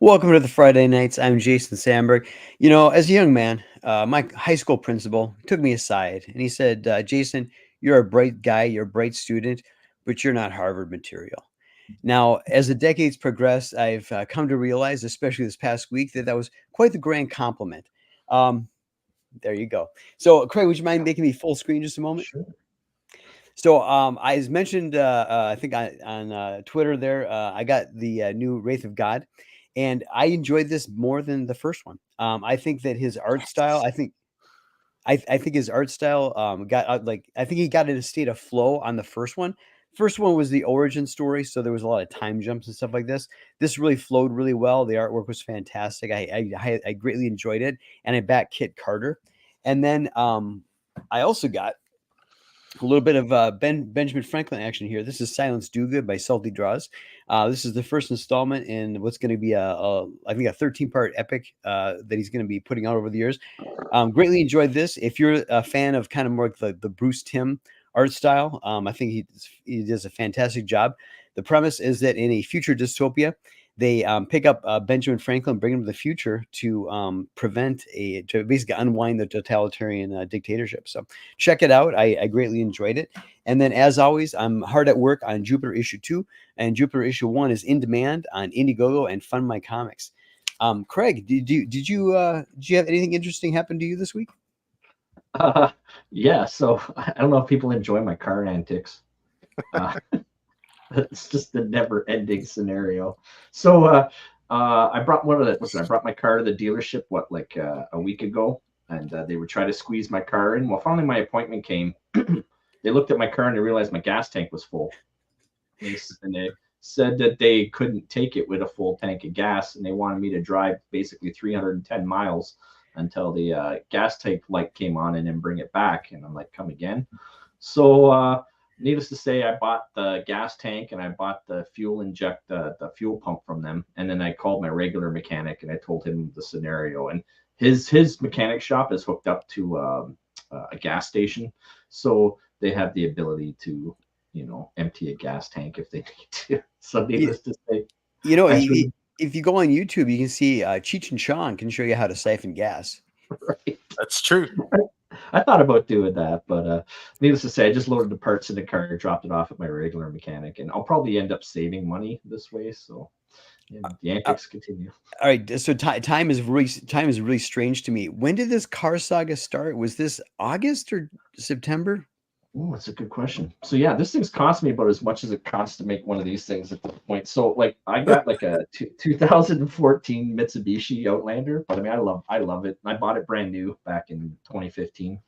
Welcome to the Friday Nights. I'm Jason Sandberg. As a young man, my high school principal took me aside and he said, Jason, you're a bright guy, you're a bright student, but you're not Harvard material. Now, as the decades progress, I've come to realize, especially this past week, that was quite the grand compliment. Um, there you go. So, Craig, would you mind making me full screen just a moment? Sure. So, I as mentioned, I think on Twitter there, I got the new Wraith of God, and I enjoyed this more than the first one. I think that his art style, I think his art style got I think he got in a state of flow on the first one. First one was the origin story, so there was a lot of time jumps and stuff like this. This really flowed really well. The artwork was fantastic. I greatly enjoyed it, and I backed Kit Carter. And then I also got a little bit of Benjamin Franklin action here. This is Silence Do Good by Salty Draws. This is the first installment in what's going to be I think a 13-part epic that he's going to be putting out over the years. Greatly enjoyed this. If you're a fan of kind of more like the Bruce Timm art style, I think he does a fantastic job. The premise is that in a future dystopia, they pick up Benjamin Franklin, bring him to the future to to basically unwind the totalitarian dictatorship. So check it out. I greatly enjoyed it. And then, as always, I'm hard at work on Jupiter issue 2, and Jupiter issue 1 is in demand on Indiegogo and Fund My Comics. Craig, did you have anything interesting happen to you this week? Yeah, so I don't know if people enjoy my car antics. Uh, it's just the never-ending scenario. So I brought I brought my car to the dealership a week ago, and they would try to squeeze my car in. Well, finally my appointment came. They looked at my car and they realized my gas tank was full. And they said that they couldn't take it with a full tank of gas, and they wanted me to drive basically 310 miles until the gas tank light came on and then bring it back. And I'm like, come again? So needless to say, I bought the gas tank and I bought the the fuel pump from them. And then I called my regular mechanic and I told him the scenario. And his mechanic shop is hooked up to a gas station. So they have the ability to, empty a gas tank if they need to. So needless to say, You know, actually, if you go on YouTube, you can see Cheech and Chong can show you how to siphon gas. right. That's true. I thought about doing that, but needless to say, I just loaded the parts in the car, dropped it off at my regular mechanic, and I'll probably end up saving money this way. So the antics continue. All right, so time is really strange to me. When did this car saga start? Was this August or September? Oh, that's a good question. So yeah, this thing's cost me about as much as it costs to make one of these things at this point. So like I got like a 2014 Mitsubishi Outlander, but I mean I love it. I bought it brand new back in 2015.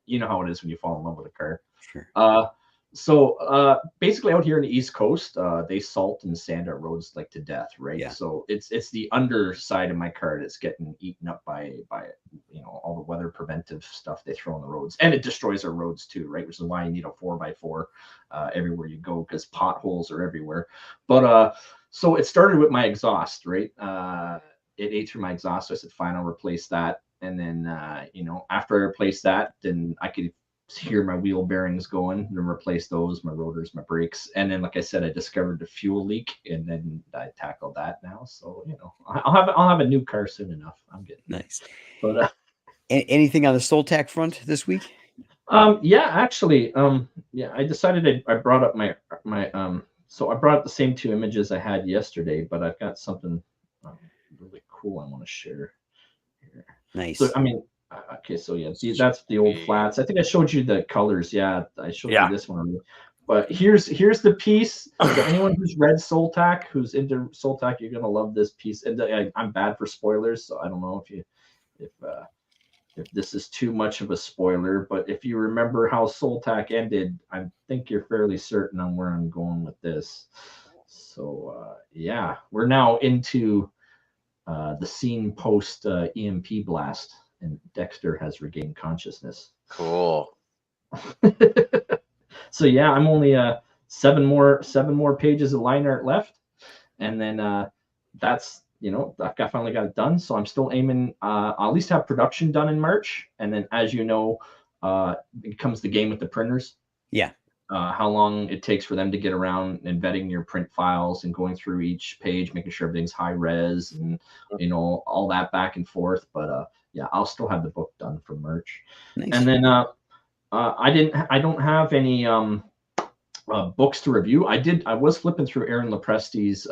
You know how it is when you fall in love with a car. Sure. So basically out here in the East Coast, they salt and sand our roads like to death, right? Yeah. So it's the underside of my car that's getting eaten up by all the weather preventive stuff they throw on the roads, and it destroys our roads too, right? Which is why you need a 4x4 everywhere you go, because potholes are everywhere. But so it started with my exhaust, right? It ate through my exhaust, so I said, fine, I'll replace that. And then after I replaced that, then I could hear my wheel bearings going, then replace those, my rotors, my brakes. And then, like I said, I discovered the fuel leak, and then I tackled that now. So I'll have a new car soon enough. I'm getting Nice. But Anything on the Soltac front this week? yeah, actually, yeah, I decided I brought up my so I brought up the same two images I had yesterday, but I've got something really cool I want to share here. Nice. So I mean, okay, so yeah, that's the old flats. I think I showed you the colors. Yeah, I showed you this one already. But here's the piece. For anyone who's read Soltac, who's into Soltac, you're gonna love this piece. And I'm bad for spoilers, so I don't know if this is too much of a spoiler. But if you remember how Soltac ended, I think you're fairly certain on where I'm going with this. So yeah, we're now into the scene post EMP blast, and Dexter has regained consciousness. Cool. So yeah, I'm only seven more pages of line art left, and then that's I finally got it done. So I'm still aiming. I'll at least have production done in March, and then as you know, it comes the game with the printers. Yeah. how long it takes for them to get around and vetting your print files and going through each page, making sure everything's high res and all that back and forth. But yeah, I'll still have the book done for merch. Nice. And then I don't have any books to review. I was flipping through Aaron Lopresti's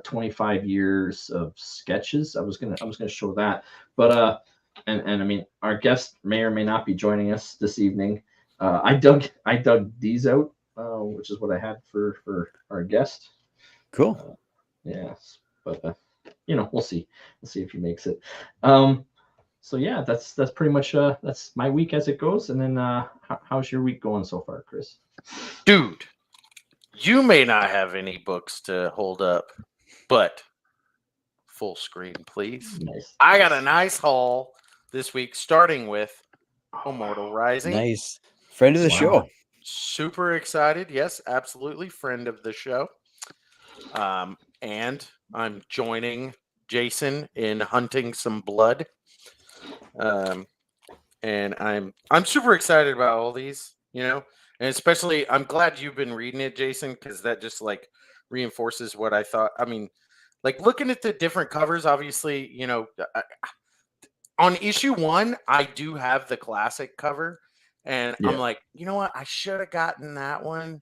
25 years of sketches. I was gonna show that, but and I mean, our guest may or may not be joining us this evening. I dug these out, which is what I had for our guest. Cool. Yes, but we'll see if he makes it. So yeah, that's pretty much that's my week as it goes. And then how's your week going so far, Chris? Dude, you may not have any books to hold up, but full screen, please. Nice. I got a nice haul this week, starting with Immortal Rising. Nice. Friend of the show. Super excited. Yes, absolutely. Friend of the show. And I'm joining Jason in hunting some blood. And I'm super excited about all these, and especially I'm glad you've been reading it, Jason, because that just like reinforces what I thought. I mean, like looking at the different covers, obviously, on issue 1, I do have the classic cover, and I'm like, you know what? I should have gotten that one,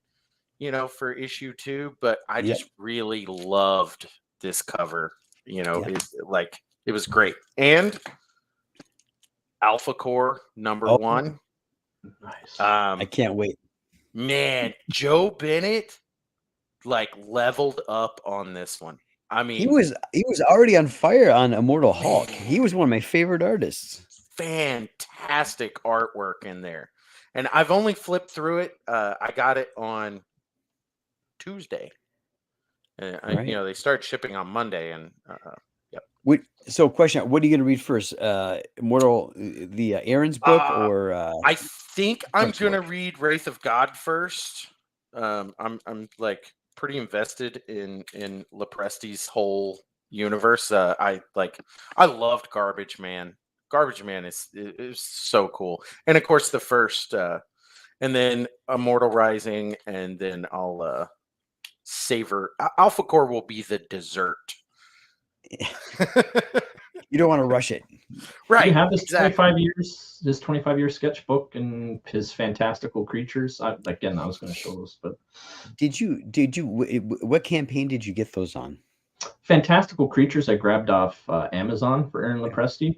for issue 2, but I just really loved this cover. It's like it was great. And Alpha Core #1. Nice. I can't wait. Man, Joe Bennett like leveled up on this one. I mean, he was already on fire on Immortal Hulk. He was one of my favorite artists. Fantastic artwork in there. And I've only flipped through it. I got it on Tuesday. And they start shipping on Monday. And so, question: what are you going to read first? Immortal, the Aaron's book, or I think I'm going to read Wraith of God first. I'm like pretty invested in Lopresti's whole universe. I loved Garbage Man. Garbage Man is so cool. And of course the first and then Immortal Rising, and then I'll savor Alpha Core will be the dessert. You don't want to rush it. Right. You have this 25-year sketchbook and his fantastical creatures. I was going to show those, but did you what campaign did you get those on? Fantastical Creatures I grabbed off Amazon for Aaron Lopresti.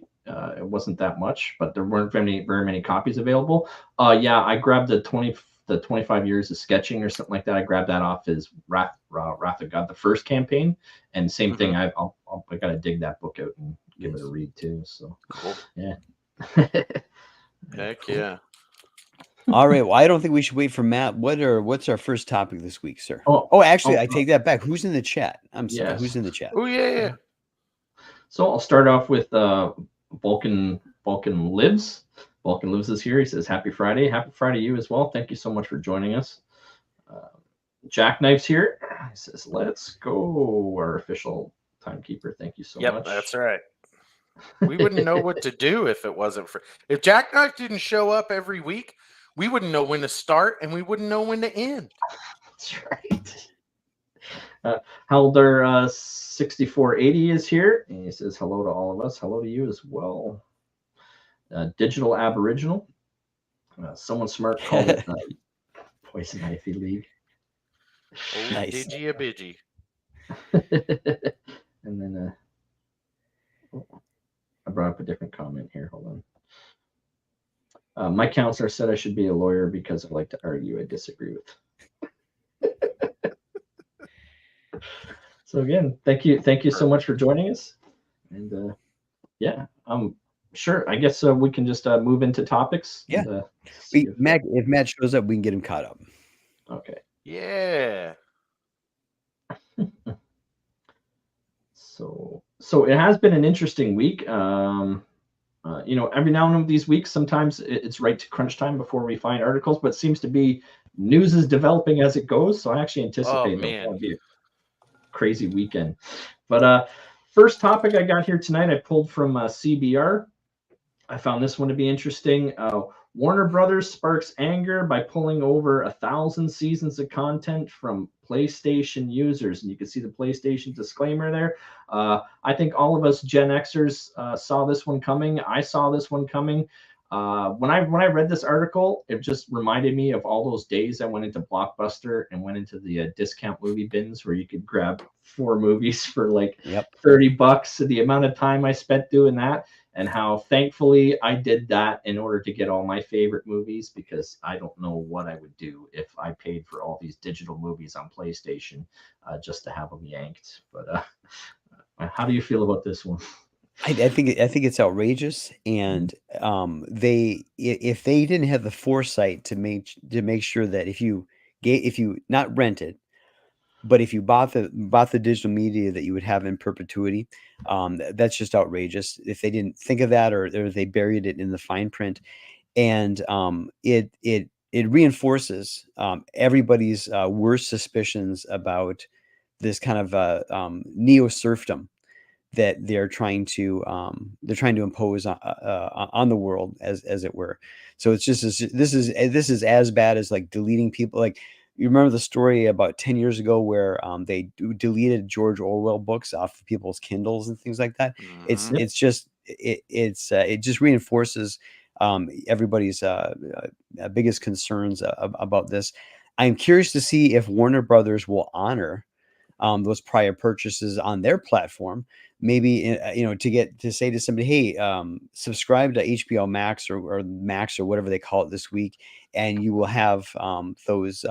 It wasn't that much, but there weren't very many copies available. I grabbed the 25 years of sketching or something like that. I grabbed that off his Wrath of God, the first campaign, and same thing. I got to dig that book out and give it a read too. So cool. Yeah. Heck yeah. All right. Well, I don't think we should wait for Matt. What's our first topic this week, sir? Actually, I take that back. Who's in the chat? I'm sorry. Yes. Who's in the chat? Oh yeah. So I'll start off with Vulcan Lives. Vulcan Lives is here. He says, "Happy Friday." Happy Friday to you as well. Thank you so much for joining us. Jackknife's here. He says, "Let's go." Our official timekeeper. Thank you so much. Yep, that's right. We wouldn't know what to do if it wasn't for if Jackknife didn't show up every week. We wouldn't know when to start, and we wouldn't know when to end. That's right. Helder 6480 is here, and he says hello to all of us. Hello to you as well. Digital Aboriginal. Someone smart called it Poison Ivy League. Oh, nice. Digi a bidgy. And then I brought up a different comment here. Hold on. My counselor said I should be a lawyer because I like to argue. I disagree with. So again, thank you so much for joining us. And sure. I guess we can just move into topics. Yeah. And, if Matt shows up, we can get him caught up. Okay. Yeah. So it has been an interesting week. Every now and then these weeks, sometimes it's right to crunch time before we find articles, but it seems to be news is developing as it goes. So I actually anticipate it'll be a crazy weekend. But first topic I got here tonight, I pulled from CBR. I found this one to be interesting. Warner Brothers sparks anger by pulling over 1,000 seasons of content from PlayStation users. And you can see the PlayStation disclaimer there. I think all of us Gen Xers saw this one coming. I saw this one coming. When I read this article, it just reminded me of all those days I went into Blockbuster and went into the discount movie bins where you could grab 4 movies for like $30. The amount of time I spent doing that, and how thankfully I did that in order to get all my favorite movies, because I don't know what I would do if I paid for all these digital movies on PlayStation just to have them yanked. But how do you feel about this one? I think it's outrageous, and if they didn't have the foresight to make sure that if you not rented, but if you bought the digital media, that you would have in perpetuity, that's just outrageous. If they didn't think of that, or they buried it in the fine print, and it reinforces everybody's worst suspicions about this kind of neo serfdom that they're trying to impose on the world, as it were. So it's just this is as bad as like deleting people. Like, you remember the story about 10 years ago where they deleted George Orwell books off of people's Kindles and things like that. It just reinforces everybody's biggest concerns about this. I'm curious to see if Warner Brothers will honor those prior purchases on their platform. Maybe to say to somebody, hey, subscribe to HBO Max or Max or whatever they call it this week, and you will have those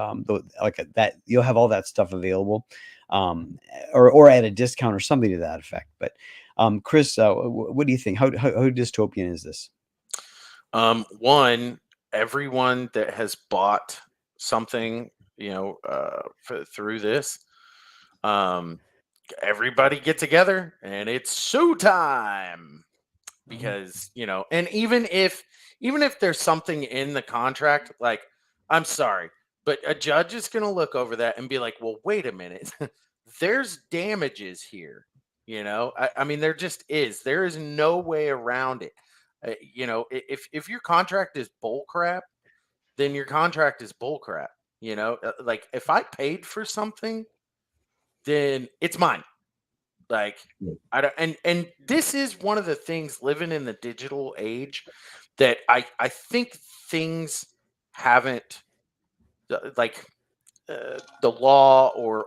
like that. You'll have all that stuff available, or at a discount or something to that effect. But Chris, what do you think? How dystopian is this? One, everyone that has bought something, through this, everybody get together and it's show time, because and even if there's something in the contract, like, I'm sorry, but a judge is going to look over that and be like, well, wait a minute, there's damages here. I mean, there is no way around it. If your contract is bull crap, then your contract is bull crap. Like, if I paid for something, then it's mine. Like, I don't, and this is one of the things, living in the digital age, that I think things haven't, like, the law or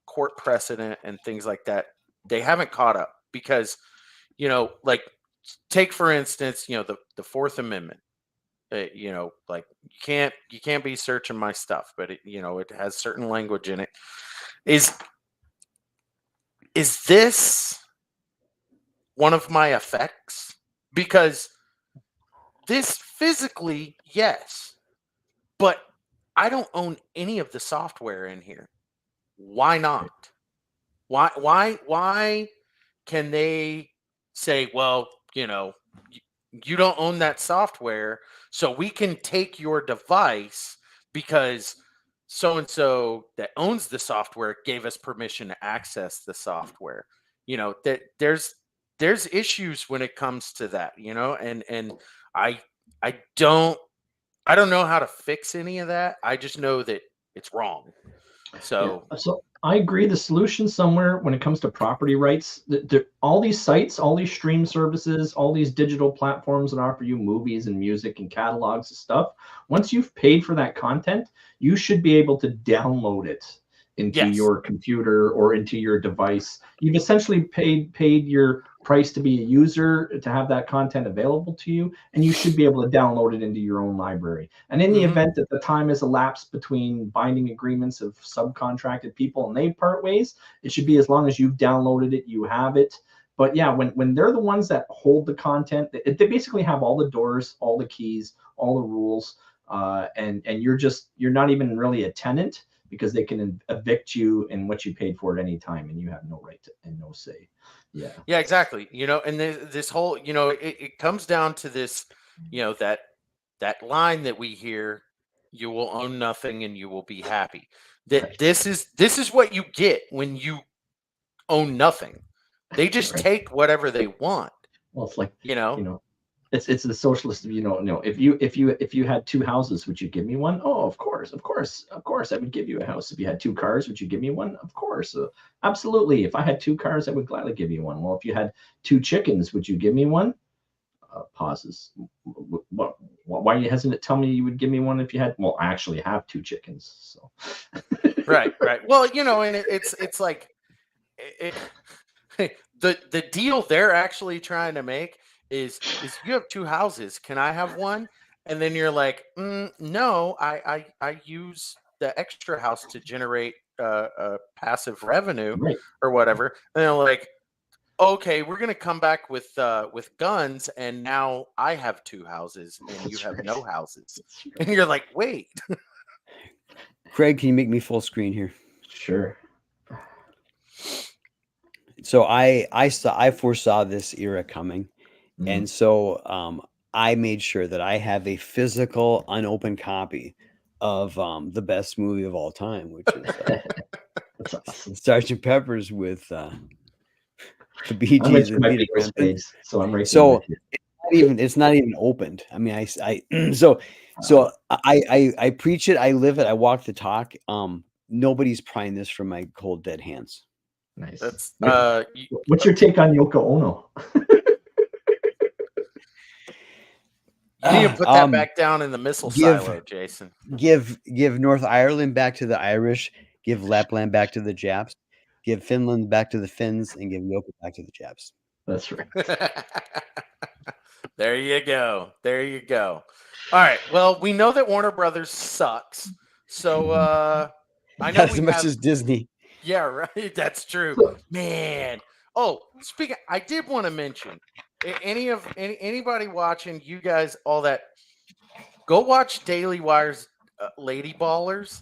court precedent and things like that, they haven't caught up, because like, take for instance, the Fourth Amendment. Like, you can't be searching my stuff, but it has certain language in it. Is this one of my effects? Because this physically, yes, but I don't own any of the software in here. Why not? Why can they say, well, you don't own that software, so we can take your device because so-and-so that owns the software gave us permission to access the software. That there's issues when it comes to that, and I don't know how to fix any of that. I just know that it's wrong. So I agree. The solution somewhere when it comes to property rights, all these sites, all these stream services, all these digital platforms that offer you movies and music and catalogs of stuff, once you've paid for that content, you should be able to download it into your computer or into your device. You've essentially paid your price to be a user, to have that content available to you, and you should be able to download it into your own library. And in the event that the time has elapsed between binding agreements of subcontracted people and they part ways, it should be as long as you've downloaded it, you have it. But yeah, when they're the ones that hold the content, they basically have all the doors, all the keys, all the rules, and you're not even really a tenant, because they can evict you and what you paid for at any time, and you have no right to and no say. Yeah, exactly. And this whole, it comes down to this, that line that we hear: you will own nothing and you will be happy. That this is what you get when you own nothing. They just take whatever they want. Well, it's like, It's the socialist. If you had two houses, would you give me one? Oh, of course, I would give you a house. If you had two cars, would you give me one? Of course, absolutely. If I had two cars, I would gladly give you one. Well, if you had two chickens, would you give me one? Pauses. What? Why are you hesitant? Tell me you would give me one if you had. Well, I actually have two chickens. So. Right. Well, and it's like the deal they're actually trying to make is you have two houses. Can I have one? And then you're like, no, I use the extra house to generate passive revenue Right. or whatever. And they're like, okay, we're gonna come back with guns, and now I have two houses and you have no houses. And you're like, wait. Craig, can you make me full screen here? Sure. So I foresaw this era coming, and so I made sure that I have a physical unopened copy of the best movie of all time, which is That's awesome. Sergeant Pepper's with the Bee I'm at Gees your and my Peter Beatles Pan. page, so I'm right So there with you. it's not even opened. I mean, so I preach it, I live it, I walk the talk. Nobody's prying this from my cold dead hands. Nice. That's What's your take on Yoko Ono? You need to put that back down in the missile silo, Jason. Give North Ireland back to the Irish, give Lapland back to the Japs, give Finland back to the Finns, and give Yoko back to the Japs. That's right. There you go. All right. Well, we know that Warner Brothers sucks. So I know not as much as Disney. Yeah, right. That's true, man. Oh, speaking, I did want to mention anybody watching, you guys, all that. Go watch Daily Wire's Lady Ballers.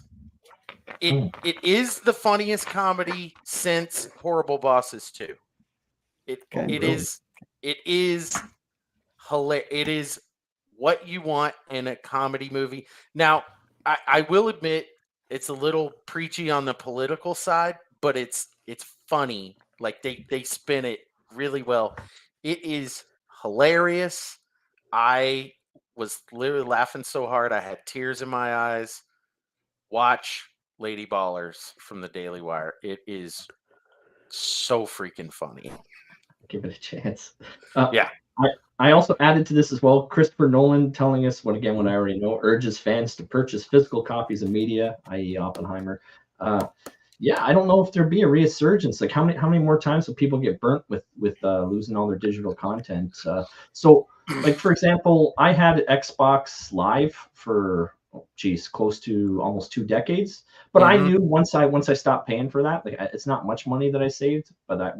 It is the funniest comedy since Horrible Bosses 2. It is hilarious. It is what you want in a comedy movie. Now, I will admit it's a little preachy on the political side, but it's funny. Like they spin it really well. It is hilarious. I was literally laughing so hard I had tears in my eyes. Watch Lady Ballers from the Daily Wire. It is so freaking funny. Give it a chance. Yeah. I also added to this as well. Christopher Nolan telling us what I already know, urges fans to purchase physical copies of media, i.e. Oppenheimer. Yeah, I don't know if there'd be a resurgence. Like how many more times will people get burnt with losing all their digital content? So like, for example, I had Xbox Live for close to almost 2 decades. But I knew once I stopped paying for that, like it's not much money that I saved, but I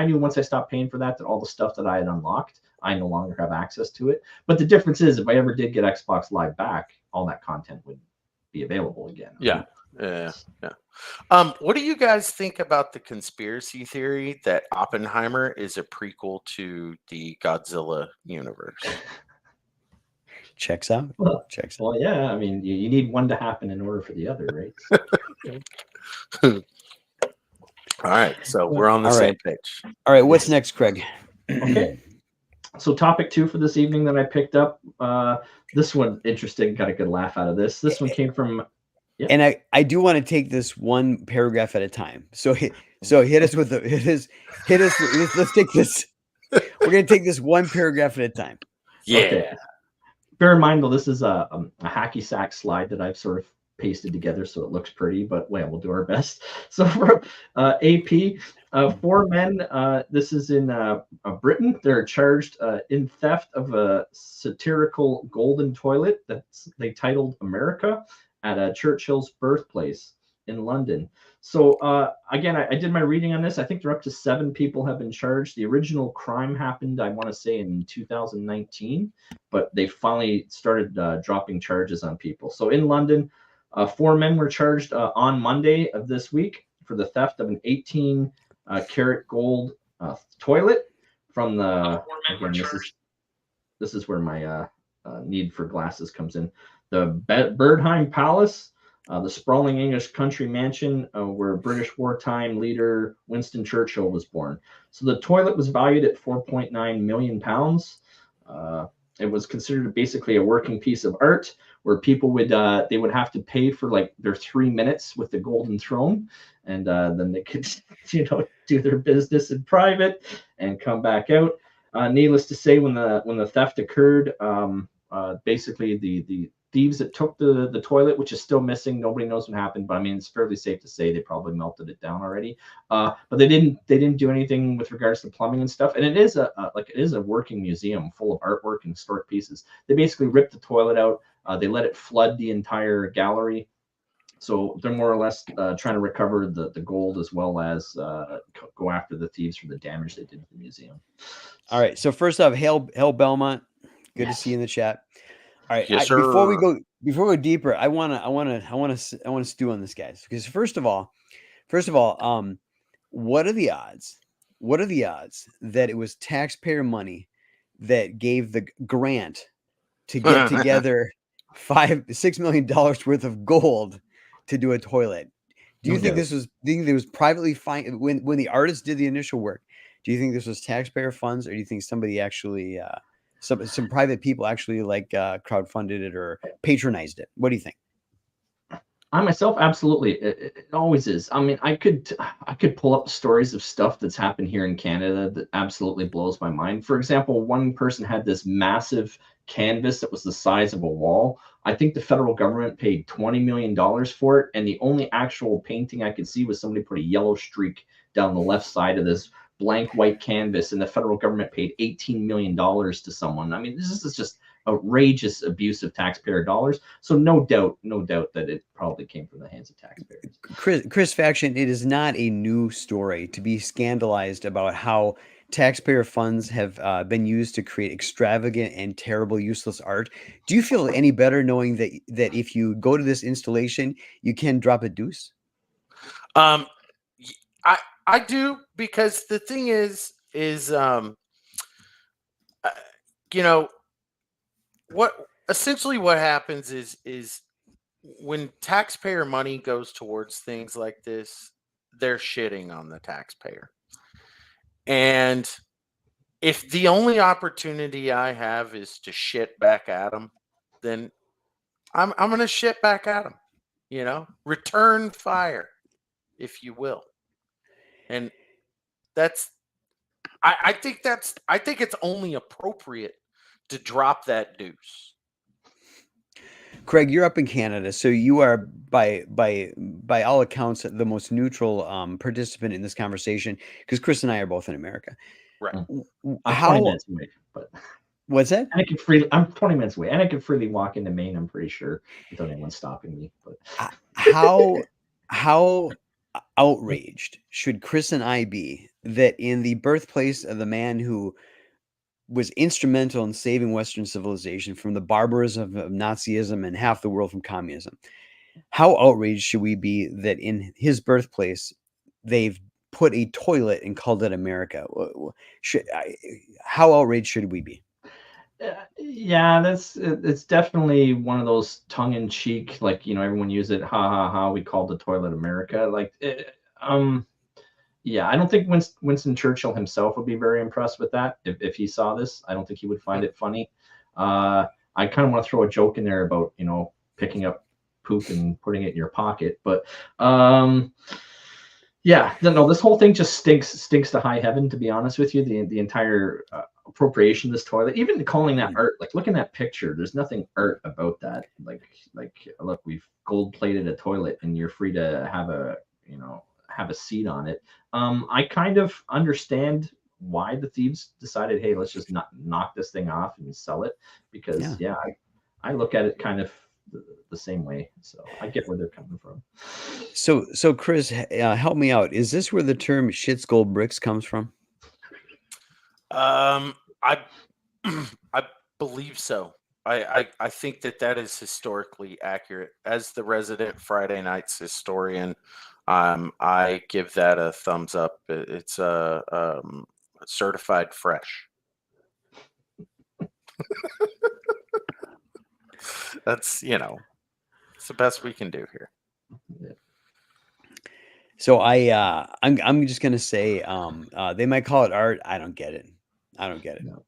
knew once I stopped paying for that all the stuff that I had unlocked, I no longer have access to it. But the difference is, if I ever did get Xbox Live back, all that content would be available again. Yeah. What do you guys think about the conspiracy theory that Oppenheimer is a prequel to the Godzilla universe? Checks out. Well, yeah. I mean, you need one to happen in order for the other, right? All right. So we're on the same page. All right. What's next, Craig? Okay. So topic 2 for this evening that I picked up. This one interesting. Got a good laugh out of this. This one came from. Yeah. And I do want to take this one paragraph at a time. So hit us with let's take this. We're gonna take this one paragraph at a time. Yeah. Okay. Bear in mind, though, this is a hacky sack slide that I've sort of pasted together so it looks pretty, but we'll do our best. So for AP, 4 men, this is in Britain. They're charged in theft of a satirical golden toilet that they titled America at Churchill's birthplace in London. So again, I did my reading on this. I think they're up to 7 people have been charged. The original crime happened, I want to say, in 2019, but they finally started dropping charges on people. So in London, 4 men were charged on Monday of this week for the theft of an 18 karat gold toilet from the. Again, this is where my need for glasses comes in. The Birdheim Palace. The sprawling English country mansion where British wartime leader Winston Churchill was born. So the toilet was valued at £4.9 million. it was considered basically a working piece of art where people would they would have to pay for like their 3 minutes with the golden throne, and then they could do their business in private and come back out. Needless to say, when the theft occurred, basically the thieves that took the toilet, which is still missing, nobody knows what happened, but I mean it's fairly safe to say they probably melted it down already. But they didn't do anything with regards to plumbing and stuff. And it is a working museum full of artwork and historic pieces. They basically ripped the toilet out. They let it flood the entire gallery. So they're more or less trying to recover the gold as well as go after the thieves for the damage they did to the museum. All right. So first off, hail Belmont. Good Yes. to see you in the chat. All right. Yes, Before we sir. go deeper, I want to stew on this, guys, because first of all, what are the odds? What are the odds that it was taxpayer money that gave the grant to get together $6 million worth of gold to do a toilet? Do you No think doubt. do you think it was privately when the artist did the initial work? Do you think this was taxpayer funds, or do you think somebody actually some private people actually crowdfunded it or patronized it? What do you think? I myself, absolutely. It always is. I mean, I could pull up stories of stuff that's happened here in Canada that absolutely blows my mind. For example, one person had this massive canvas that was the size of a wall. I think the federal government paid $20 million for it, and the only actual painting I could see was somebody put a yellow streak down the left side of this blank white canvas, and the federal government paid $18 million to someone. I mean, this is just outrageous abuse of taxpayer dollars. So no doubt that it probably came from the hands of taxpayers. Chris Faction, it is not a new story to be scandalized about how taxpayer funds have been used to create extravagant and terrible, useless art. Do you feel any better knowing that if you go to this installation, you can drop a deuce? I do, because the thing is what happens is when taxpayer money goes towards things like this, they're shitting on the taxpayer. And if the only opportunity I have is to shit back at them, then I'm going to shit back at them, return fire, if you will. And I think it's only appropriate to drop that deuce. Craig, you're up in Canada, so you are by all accounts the most neutral participant in this conversation, because Chris and I are both in America. Right. I'm 20 minutes away, but what's that? And I'm 20 minutes away, and I can freely walk into Maine, I'm pretty sure, without anyone stopping me. But how outraged should Chris and I be that in the birthplace of the man who was instrumental in saving Western civilization from the barbarism of Nazism and half the world from communism, how outraged should we be that in his birthplace they've put a toilet and called it America? How outraged should we be? Yeah, it's definitely one of those tongue-in-cheek, like, everyone use it, ha ha ha, we called the toilet America. Like, yeah, I don't think Winston Churchill himself would be very impressed with that if he saw this. I don't think he would find it funny. I kind of want to throw a joke in there about picking up poop and putting it in your pocket, but yeah, no, this whole thing just stinks to high heaven, to be honest with you. The entire appropriation of this toilet, even calling that art, like, look in that picture, there's nothing art about that. Like look, we've gold plated a toilet and you're free to have a seat on it. I kind of understand why the thieves decided, hey, let's just knock this thing off and sell it, because I look at it kind of the same way, so I get where they're coming from. So Chris, help me out. Is this where the term "shits gold bricks" comes from? I believe so. I think that is historically accurate. As the resident Friday Nights historian, I give that a thumbs up. It's certified fresh. That's it's the best we can do here. So I'm just gonna say they might call it art. I don't get it. No.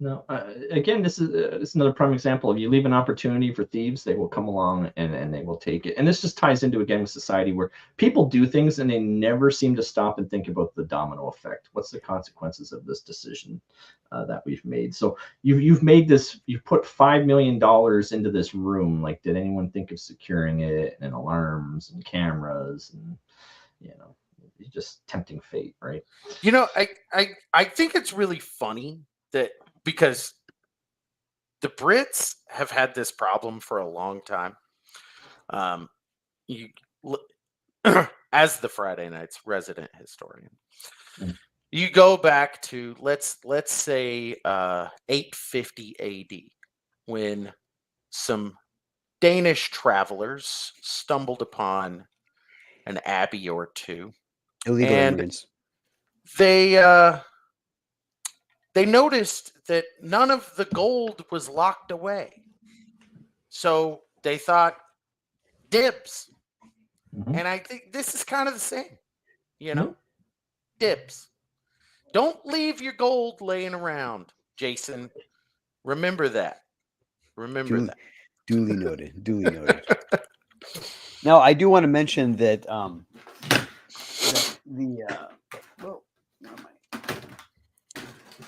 No, again, this is another prime example. If you leave an opportunity for thieves, they will come along and they will take it. And this just ties into, again, with society where people do things and they never seem to stop and think about the domino effect. What's the consequences of this decision that we've made? So you've made this. You put $5 million into this room. Like, did anyone think of securing it and alarms and cameras and just tempting fate, right? I think it's really funny that because the Brits have had this problem for a long time. You as the Friday Night's resident historian, you go back to let's say 850 AD when some Danish travelers stumbled upon an abbey or two. Illegal And immigrants. They noticed that none of the gold was locked away. So they thought, dibs. And I think this is kind of the same, dibs. Don't leave your gold laying around, Jason. Remember that. Duly noted. Duly noted. Now, I do want to mention that well, where am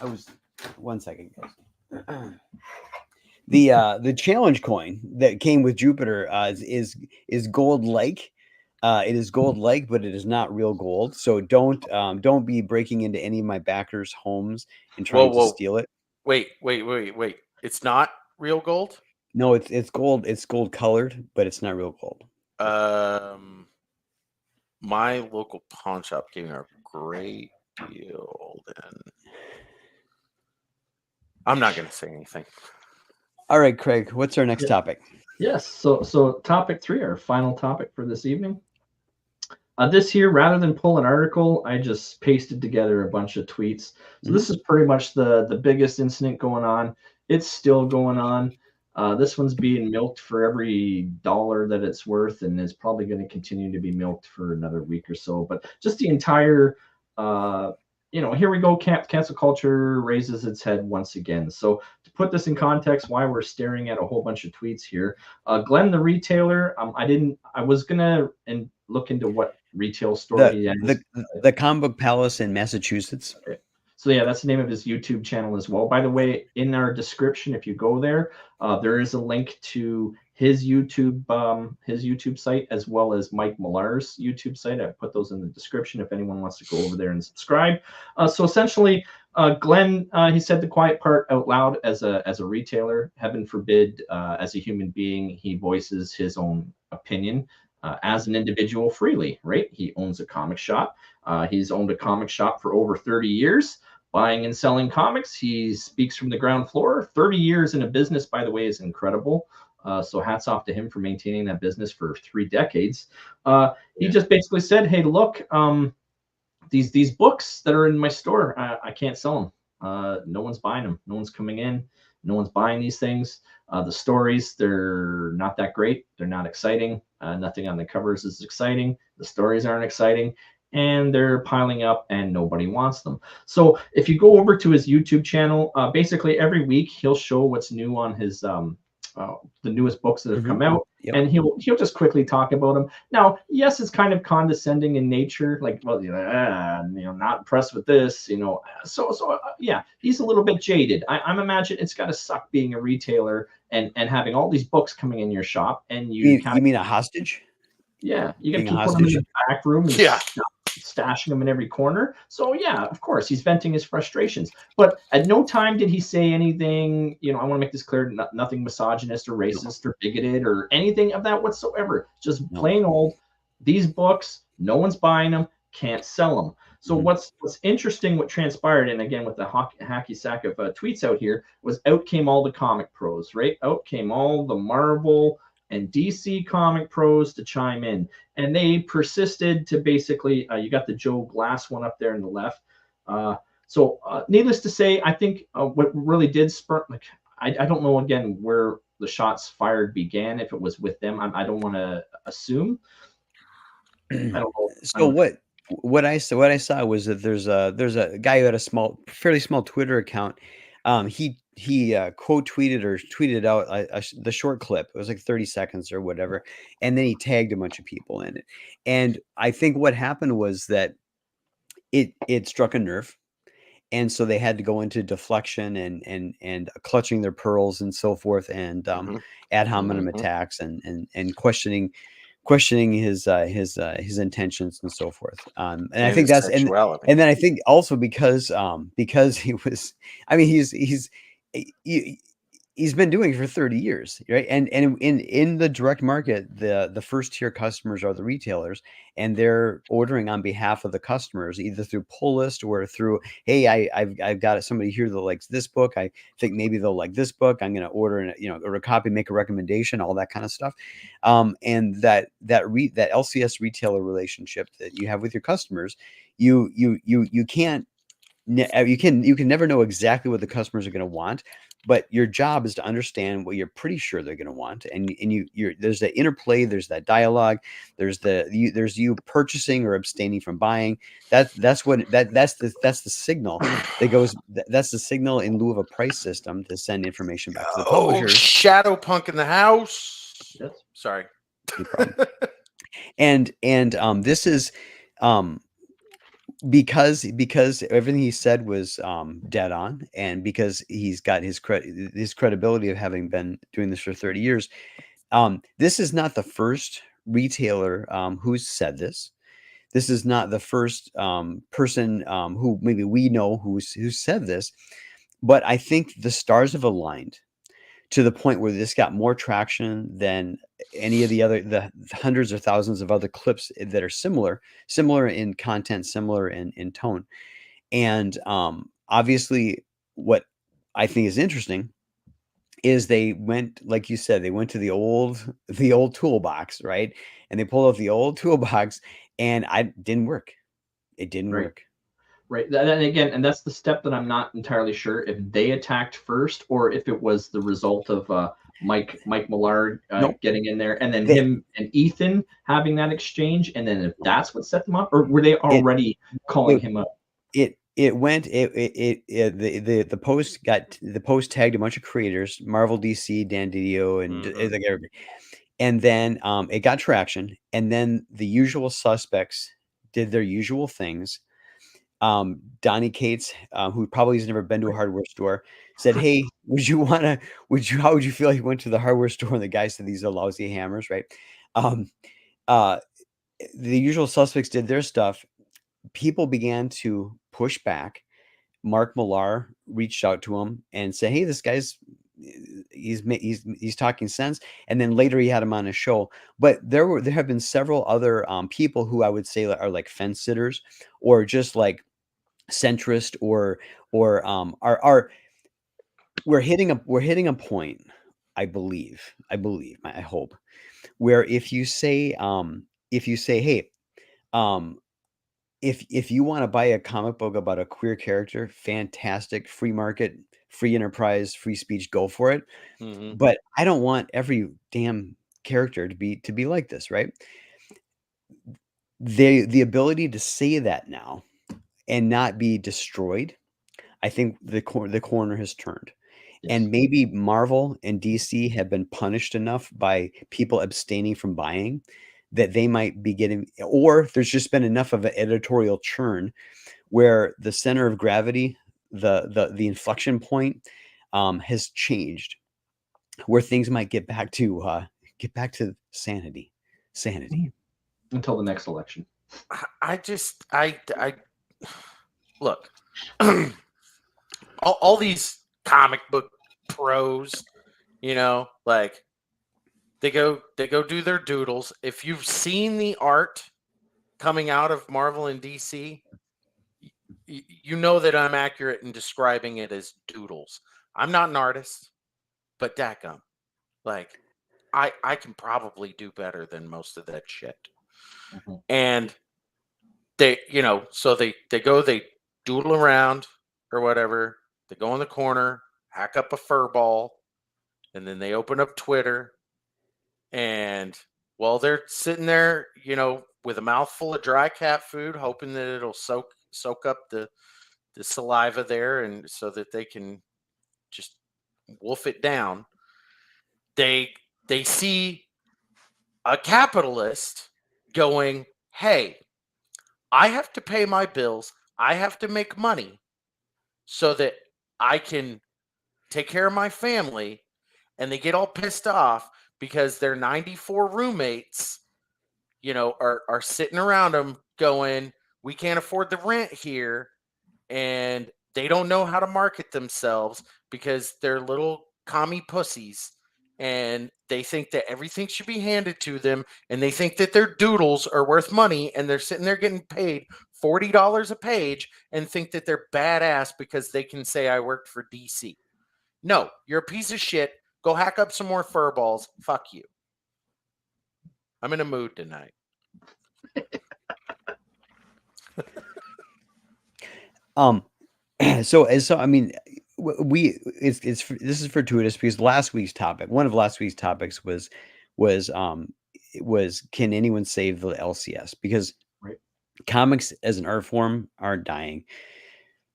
I was 1 second, guys. The challenge coin that came with Jupiter is gold like. It is gold like, but it is not real gold. So don't be breaking into any of my backers' homes and trying to steal it. Wait. It's not real gold? No, it's gold. It's gold colored, but it's not real gold. My local pawn shop gave me a great deal. Then I'm not going to say anything. All right, Craig. What's our next topic? Yes. So topic 3, our final topic for this evening. This here, rather than pull an article, I just pasted together a bunch of tweets. So this is pretty much the biggest incident going on. It's still going on. This one's being milked for every dollar that it's worth, and is probably going to continue to be milked for another week or so. But just the entire, here we go. Cancel culture raises its head once again. So to put this in context, why we're staring at a whole bunch of tweets here. Glenn, the retailer, I was gonna look into what retail store he has. The Comicbook Palace in Massachusetts. Okay. So yeah, that's the name of his YouTube channel as well. By the way, in our description, if you go there, there is a link to his YouTube site, as well as Mike Millar's YouTube site. I put those in the description if anyone wants to go over there and subscribe. So essentially, Glenn, he said the quiet part out loud as a retailer. Heaven forbid, as a human being, he voices his own opinion. As an individual freely, right? He owns a comic shop. He's owned a comic shop for over 30 years, buying and selling comics. He speaks from the ground floor. 30 years in a business, by the way, is incredible. So hats off to him for maintaining that business for 3 decades. He just basically said, hey, look, these books that are in my store, I can't sell them. No one's buying them. No one's coming in. No one's buying these things. The stories, they're not that great. They're not exciting. Nothing on the covers is exciting. The stories aren't exciting. And they're piling up and nobody wants them. So if you go over to his YouTube channel, basically every week he'll show what's new on his the newest books that have come out. Yep. And he'll just quickly talk about them. Now, yes, it's kind of condescending in nature, like, well, not impressed with this, So yeah, he's a little bit jaded. I'm imagining it's got to suck being a retailer and having all these books coming in your shop, and you mean a hostage? Yeah, you got to keep them in the back room and stashing them in every corner. So yeah, of course, he's venting his frustrations. But at no time did he say anything, I want to make this clear, nothing misogynist or racist or bigoted or anything of that whatsoever. Just plain old, these books, no one's buying them, can't sell them. So what's interesting, what transpired, and again with the hacky sack of tweets out here, was out came all the comic pros, right? Out came all the Marvel and DC comic pros to chime in. And they persisted to basically, you got the Joe Glass one up there in the left. So needless to say, I think what really did spur, I don't know, again, where the shots fired began, if it was with them. I don't want to assume. I don't know. So what I saw was that there's a guy who had a fairly small Twitter account. He quote tweeted or tweeted out the short clip. It was like 30 seconds or whatever, and then he tagged a bunch of people in it. And I think what happened was that it struck a nerve, and so they had to go into deflection and clutching their pearls and so forth, and ad hominem attacks and questioning his intentions and so forth. And I think that's and then I think also because he was, I mean, he's been doing it for 30 years, right? And in the direct market, the first tier customers are the retailers, and they're ordering on behalf of the customers, either through pull list or through, hey, I've got somebody here that likes this book. I think maybe they'll like this book. I'm going to order, or a copy, make a recommendation, all that kind of stuff. And that LCS retailer relationship that you have with your customers, you can't. You can never know exactly what the customers are going to want, but your job is to understand what you're pretty sure they're going to want, and there's that interplay, there's that dialogue, there's you purchasing or abstaining from buying. That's the signal that goes. That's the signal in lieu of a price system to send information back to the publisher. Shadow Punk in the house. Yes. Sorry. No problem. and this is because everything he said was dead on, and because he's got his credibility of having been doing this for 30 years. This is not the first retailer who's said this. This is not the first person who maybe we know who's said this, but I think the stars have aligned to the point where this got more traction than any of the hundreds or thousands of other clips that are similar in content, similar in tone. And obviously what I think is interesting is they went, like you said, they went to the old toolbox, right? And they pulled out the old toolbox, and it didn't work. It didn't work. Right. And again, and that's the step that I'm not entirely sure if they attacked first or if it was the result of Mike Millar getting in there, and then him and Ethan having that exchange, and then if that's what set them up, or were they already calling him up? The post tagged a bunch of creators, Marvel, DC, Dan Didio, and like everybody, and then it got traction, and then the usual suspects did their usual things. Donnie Cates, who probably has never been to a hardware store, said, "Hey, how would you feel if you went to the hardware store and the guy said these are lousy hammers," right? The usual suspects did their stuff. People began to push back. Mark Millar reached out to him and said, "Hey, this guy's he's talking sense." And then later he had him on his show. But there have been several other people who I would say are like fence sitters, or just like centrist, or are we're hitting a point, I hope, where if you say hey, if you want to buy a comic book about a queer character, fantastic, free market, free enterprise, free speech, go for it. But I don't want every damn character to be like this, right? The ability to say that now and not be destroyed, I think the corner has turned. Yes. And maybe Marvel and DC have been punished enough by people abstaining from buying that they might be getting, or there's just been enough of an editorial churn where the center of gravity, the inflection point has changed, where things might get back to sanity until the next election. I look, all these comic book pros, like they go do their doodles. If you've seen the art coming out of Marvel and DC, you know that I'm accurate in describing it as doodles. I'm not an artist, but dadgum, like I can probably do better than most of that shit. And they, so they doodle around or whatever. They go in the corner, hack up a fur ball, and then they open up Twitter. And while they're sitting there, with a mouthful of dry cat food, hoping that it'll soak up the saliva there, and so that they can just wolf it down. They see a capitalist going, hey, I have to pay my bills. I have to make money so that I can take care of my family. And they get all pissed off because their 94 roommates, are sitting around them going, we can't afford the rent here. And they don't know how to market themselves because they're little commie pussies. And they think that everything should be handed to them. And they think that their doodles are worth money. And they're sitting there getting paid $40 a page and think that they're badass because they can say, I worked for DC. No, you're a piece of shit. Go hack up some more fur balls. Fuck you. I'm in a mood tonight. So I mean, this is fortuitous because one of last week's topics was can anyone save the LCS? Because Right. comics as an art form are dying,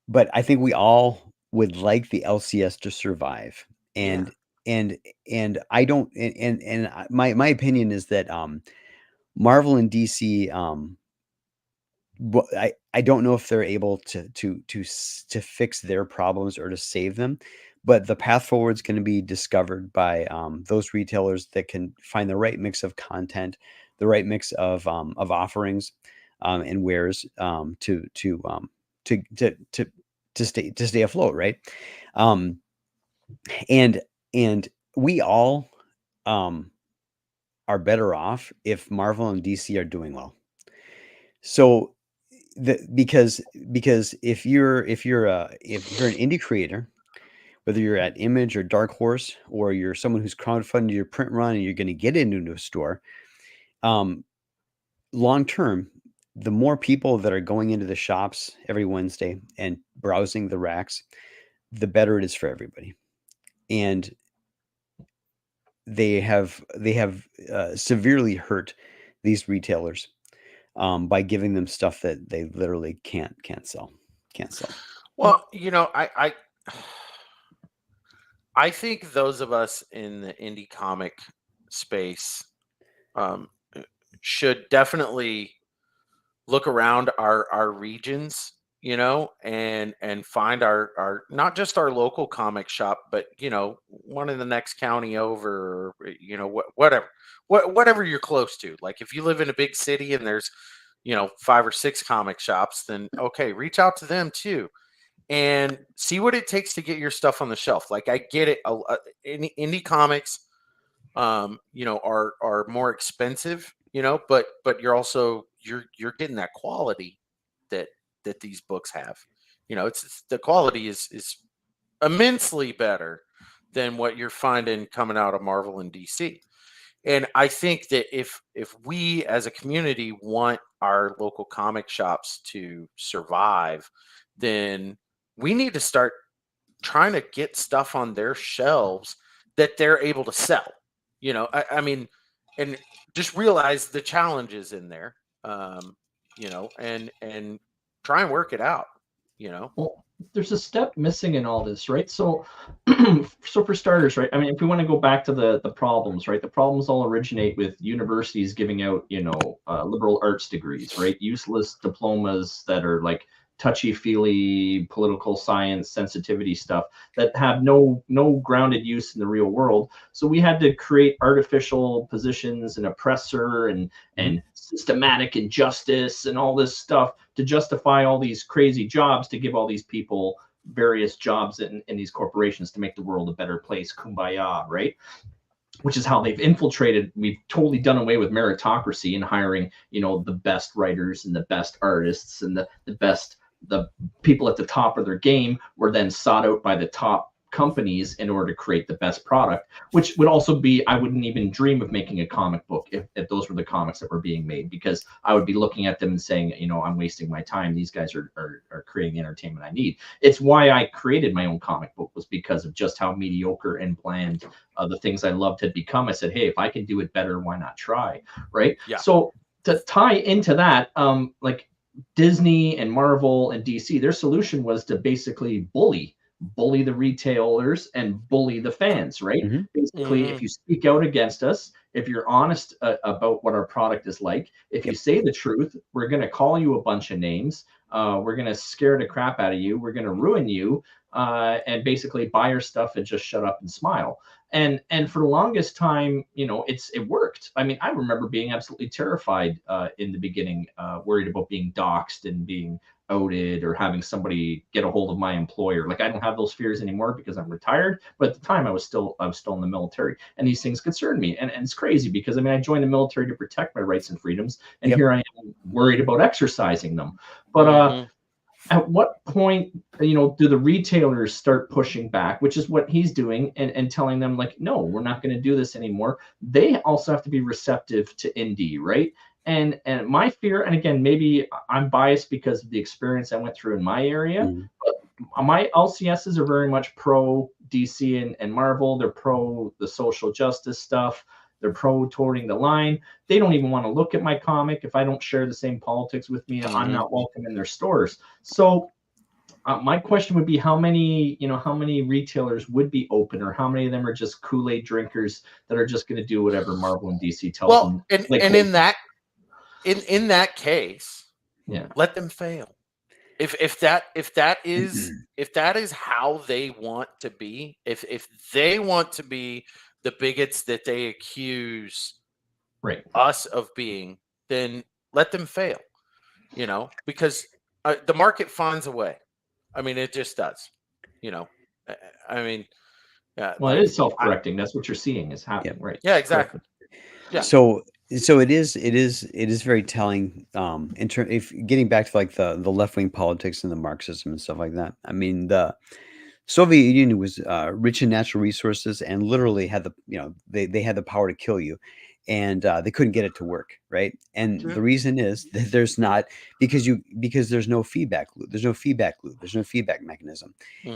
but I think we all would like the LCS to survive. And I don't, and my opinion is that Marvel and DC, I don't know if they're able to fix their problems or to save them, but the path forward is going to be discovered by those retailers that can find the right mix of content, the right mix of offerings and wares to stay afloat, right? And we all are better off if Marvel and DC are doing well. So because if you're an indie creator, whether you're at Image or Dark Horse, or you're someone who's crowdfunded your print run and you're going to get into a store, long term, the more people that are going into the shops every Wednesday and browsing the racks, the better it is for everybody. And they have severely hurt these retailers by giving them stuff that they literally can't sell. Well, I think those of us in the indie comic space should definitely look around our regions, and find our not just our local comic shop, but one in the next county over, or, whatever you're close to. Like if you live in a big city and there's 5 or 6 comic shops, then okay, reach out to them too and see what it takes to get your stuff on the shelf. Like I get it, indie comics are more expensive, but you're also you're getting that quality that these books have. It's the quality is immensely better than what you're finding coming out of Marvel and DC. And I think that if we as a community want our local comic shops to survive, then we need to start trying to get stuff on their shelves that they're able to sell. I mean, and just realize the challenges in there, and try and work it out, Well, there's a step missing in all this, right? So, so for starters, right? I mean, if we want to go back to the problems, right? The problems all originate with universities giving out, liberal arts degrees, right? Useless diplomas that are like touchy-feely political science sensitivity stuff that have no grounded use in the real world. So we had to create artificial positions and oppressor and systematic injustice and all this stuff to justify all these crazy jobs, to give all these people various jobs in these corporations to make the world a better place. Kumbaya, right? Which is how they've infiltrated. We've totally done away with meritocracy and hiring, the best writers and the best artists and the people at the top of their game were then sought out by the top companies in order to create the best product, which would also be, I wouldn't even dream of making a comic book if those were the comics that were being made, because I would be looking at them and saying, I'm wasting my time. These guys are creating the entertainment I need. It's why I created my own comic book, was because of just how mediocre and bland the things I loved had become. I said, hey, if I can do it better, why not try? Right. Yeah. So to tie into that, like Disney and Marvel and DC, their solution was to basically bully bully the retailers and bully the fans, right? Mhm. Basically, if you speak out against us, if you're honest about what our product is like, if you Yep. say the truth, we're going to call you a bunch of names. We're going to scare the crap out of you. We're going to ruin you, and basically buy your stuff and just shut up and smile. And for the longest time, it worked. I mean, I remember being absolutely terrified in the beginning, worried about being doxxed and being outed or having somebody get a hold of my employer. Like, I don't have those fears anymore because I'm retired, but at the time I was still in the military, and these things concerned me. And it's crazy because, I mean, I joined the military to protect my rights and freedoms, and Yep. here I am worried about exercising them. But at what point, do the retailers start pushing back, which is what he's doing, and telling them, like, no, we're not going to do this anymore? They also have to be receptive to indie, right? And my fear, and again, maybe I'm biased because of the experience I went through in my area, Mhm. but my LCSs are very much pro DC and Marvel. They're pro the social justice stuff. They're pro toting the line. They don't even want to look at my comic if I don't share the same politics with me. I'm not welcome in their stores. So my question would be, how many retailers would be open, or how many of them are just Kool-Aid drinkers that are just going to do whatever Marvel and DC tells them? And Like, in that case, yeah, let them fail. If that is how they want to be, if they want to be the bigots that they accuse right, us of being, then let them fail. Because the market finds a way. I mean, it just does. I mean, well, it is self-correcting. That's what you're seeing is happening, right? Yeah, exactly. Yeah. So it is very telling in terms, if getting back to like the left-wing politics and the Marxism and stuff like that. I mean, the Soviet Union was rich in natural resources and literally had they had the power to kill you, and they couldn't get it to work, right? And the reason is that there's not, because there's no feedback loop. There's no feedback loop. There's no feedback mechanism.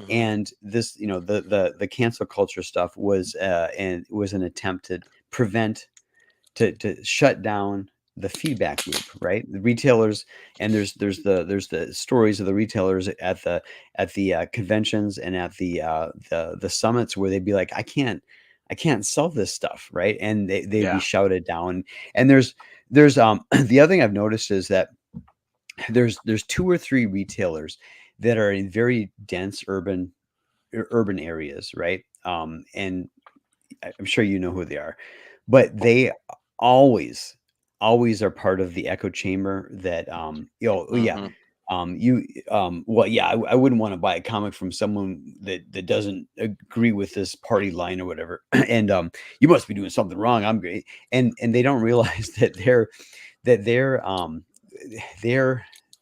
And this, the cancel culture stuff was an attempt to prevent, to shut down the feedback loop, right? The retailers, and there's the stories of the retailers at the conventions and at the summits where they'd be like, I can't sell this stuff, right? And they'd be shouted down. And there's the other thing I've noticed is that there's 2 or 3 retailers that are in very dense urban areas, right? And I'm sure you know who they are, but they always are part of the echo chamber that well, yeah, I wouldn't want to buy a comic from someone that doesn't agree with this party line or whatever. And you must be doing something wrong. I'm great. And they don't realize that they're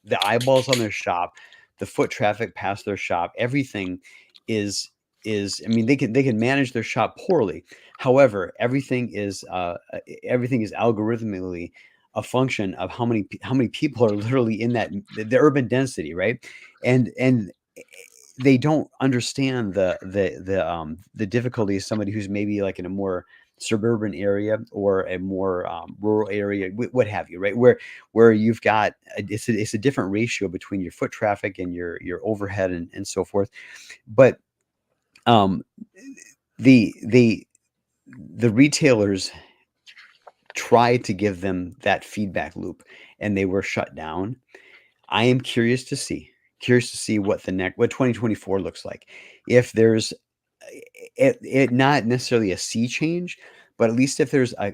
the eyeballs on their shop, the foot traffic past their shop, everything is I mean, they can manage their shop poorly. However, everything is algorithmically a function of how many people are literally in the urban density, right? And they don't understand the difficulty of somebody who's maybe like in a more suburban area or a more rural area, what have you, right? Where you've got it's a different ratio between your foot traffic and your overhead and so forth. But the retailers tried to give them that feedback loop, and they were shut down. I am curious to see what 2024 looks like. If there's it not necessarily a sea change, but at least if there's a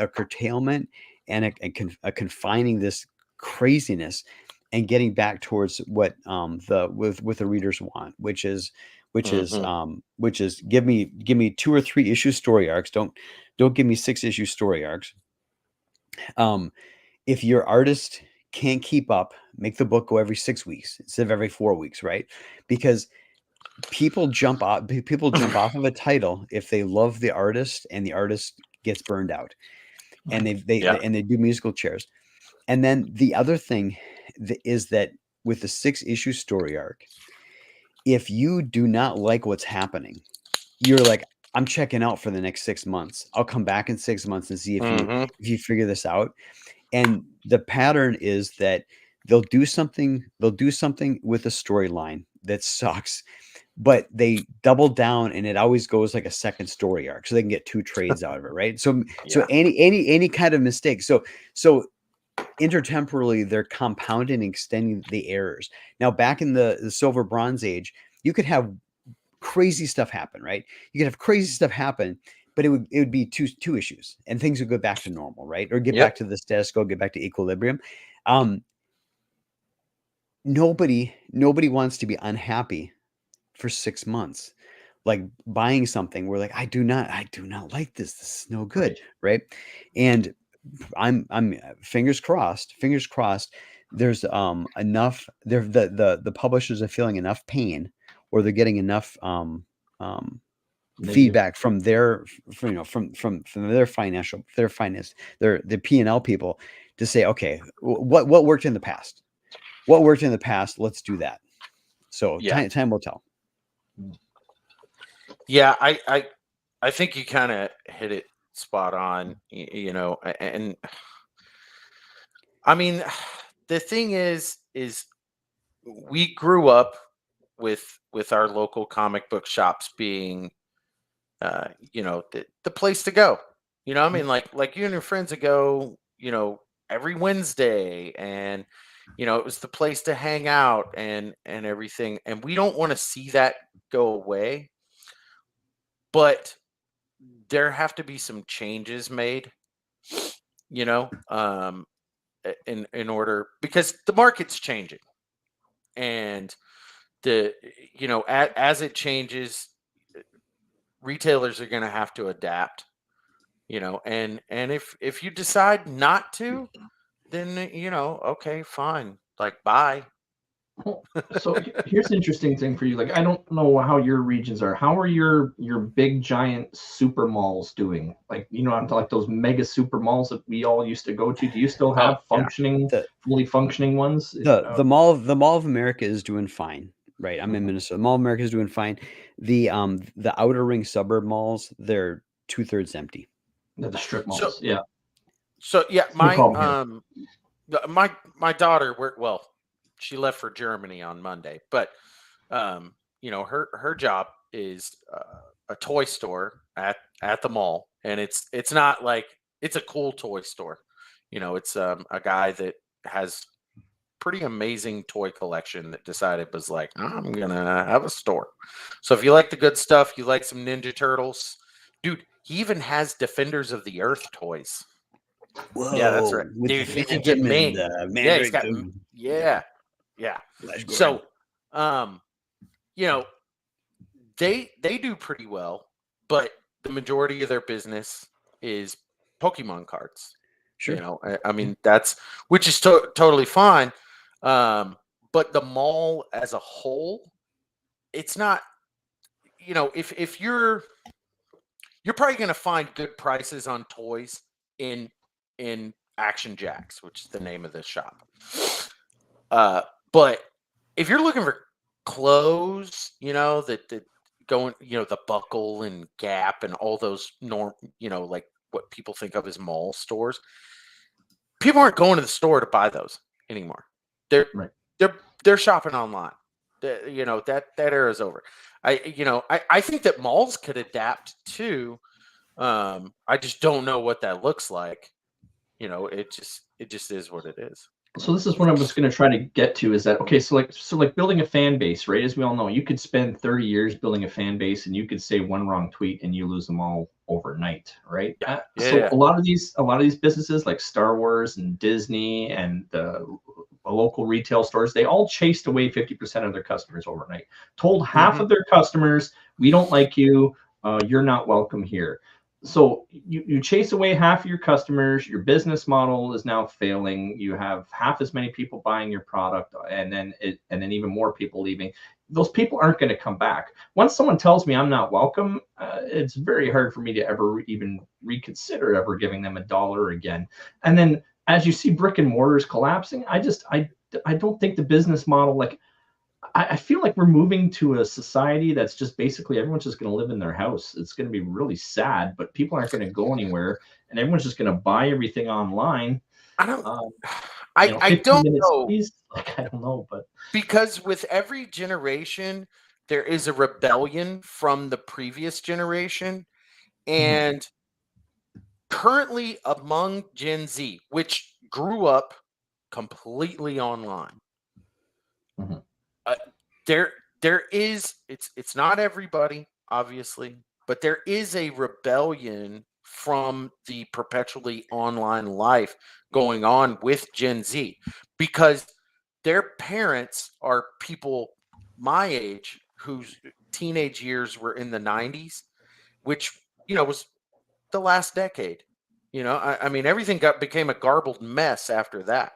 curtailment and a confining this craziness and getting back towards what with the readers want, which is give me 2 or 3 issue story arcs. Don't give me 6 issue story arcs. If your artist can't keep up, make the book go every 6 weeks instead of every 4 weeks, right? Because people jump off of a title if they love the artist and the artist gets burned out, and they do musical chairs. And then the other thing is that with the 6 issue story arc, if you do not like what's happening, you're like, I'm checking out for the next 6 months. I'll come back in 6 months and see if you figure this out. And the pattern is that they'll do something with a storyline that sucks, but they double down, and it always goes like a second story arc, so they can get 2 trades out of it, right? So Yeah. any kind of mistake. So intertemporally, they're compounding and extending the errors. Now, back in the Silver Bronze Age, you could have crazy stuff happen, right? You could have crazy stuff happen, but it would be two issues, and things would go back to normal, right? Or get back to the status quo, get back to equilibrium. Nobody wants to be unhappy for 6 months, like buying something where like I do not like this. This is no good, right? And I'm fingers crossed. There's enough. The publishers are feeling enough pain, or they're getting enough feedback from their from their finance, the P&L people, to say, okay, what worked in the past? What worked in the past? Let's do that. So time will tell. Yeah, I think you kind of hit it spot on, you know, and I mean, the thing is we grew up with our local comic book shops being, you know, the place to go. You know, I mean, like you and your friends would go, you know, every Wednesday, and you know, it was the place to hang out and everything. And we don't want to see that go away, but there have to be some changes made, you know, in order, because the market's changing, and the, you know, as it changes, retailers are going to have to adapt, you know, and if you decide not to, then, you know, okay, fine, like, bye. So here's the interesting thing for you. Like, I don't know how your regions are. How are your big giant super malls doing? Like, you know, like those mega super malls that we all used to go to. Do you still have functioning, fully functioning ones? The Mall of America is doing fine. Right. I'm in Minnesota. Mall of America is doing fine. The outer ring suburb malls, they're 2/3 empty. The strip malls. Yeah. So yeah, my daughter, well, she left for Germany on Monday, but you know, her job is a toy store at the mall, and it's not like, it's a cool toy store. You know, it's a guy that has pretty amazing toy collection that decided, was like, I'm gonna have a store. So if you like the good stuff, you like some Ninja Turtles, dude, he even has Defenders of the Earth toys. Whoa, yeah, that's right, dude. You can get me. Yeah, he's got, yeah. So, you know, they do pretty well, but the majority of their business is Pokemon cards. Sure. You know, I mean, that's, which is totally fine. But the mall as a whole, it's not, you know, if you're probably going to find good prices on toys in Action Jacks, which is the name of this shop. But if you're looking for clothes, you know, that going, you know, the Buckle and Gap and all those you know, like what people think of as mall stores, people aren't going to the store to buy those anymore. They're shopping online. You know, that era is over. I think that malls could adapt too. I just don't know what that looks like. You know, it just is what it is. So this is what I was going to try to get to, is that, okay, so like building a fan base, right? As we all know, you could spend 30 years building a fan base, and you could say one wrong tweet and you lose them all overnight, right? A lot of these businesses like Star Wars and Disney and the local retail stores, they all chased away 50% of their customers overnight. Told half of their customers, we don't like you, you're not welcome here. So you chase away half of your customers, your business model is now failing, you have half as many people buying your product, and then even more people leaving. Those people aren't going to come back. Once someone tells me I'm not welcome, it's very hard for me to ever even reconsider ever giving them $1 again. And then as you see brick and mortars collapsing, I don't think the business model, like, I feel like we're moving to a society that's just basically everyone's just going to live in their house. It's going to be really sad, but people aren't going to go anywhere, and everyone's just going to buy everything online. I don't know. I don't know. Like, I don't know, but because with every generation, there is a rebellion from the previous generation, and currently among Gen Z, which grew up completely online. Mhm. There is, it's not everybody, obviously, but there is a rebellion from the perpetually online life going on with Gen Z, because their parents are people my age whose teenage years were in the 90s, which, was the last decade. I mean, everything became a garbled mess after that,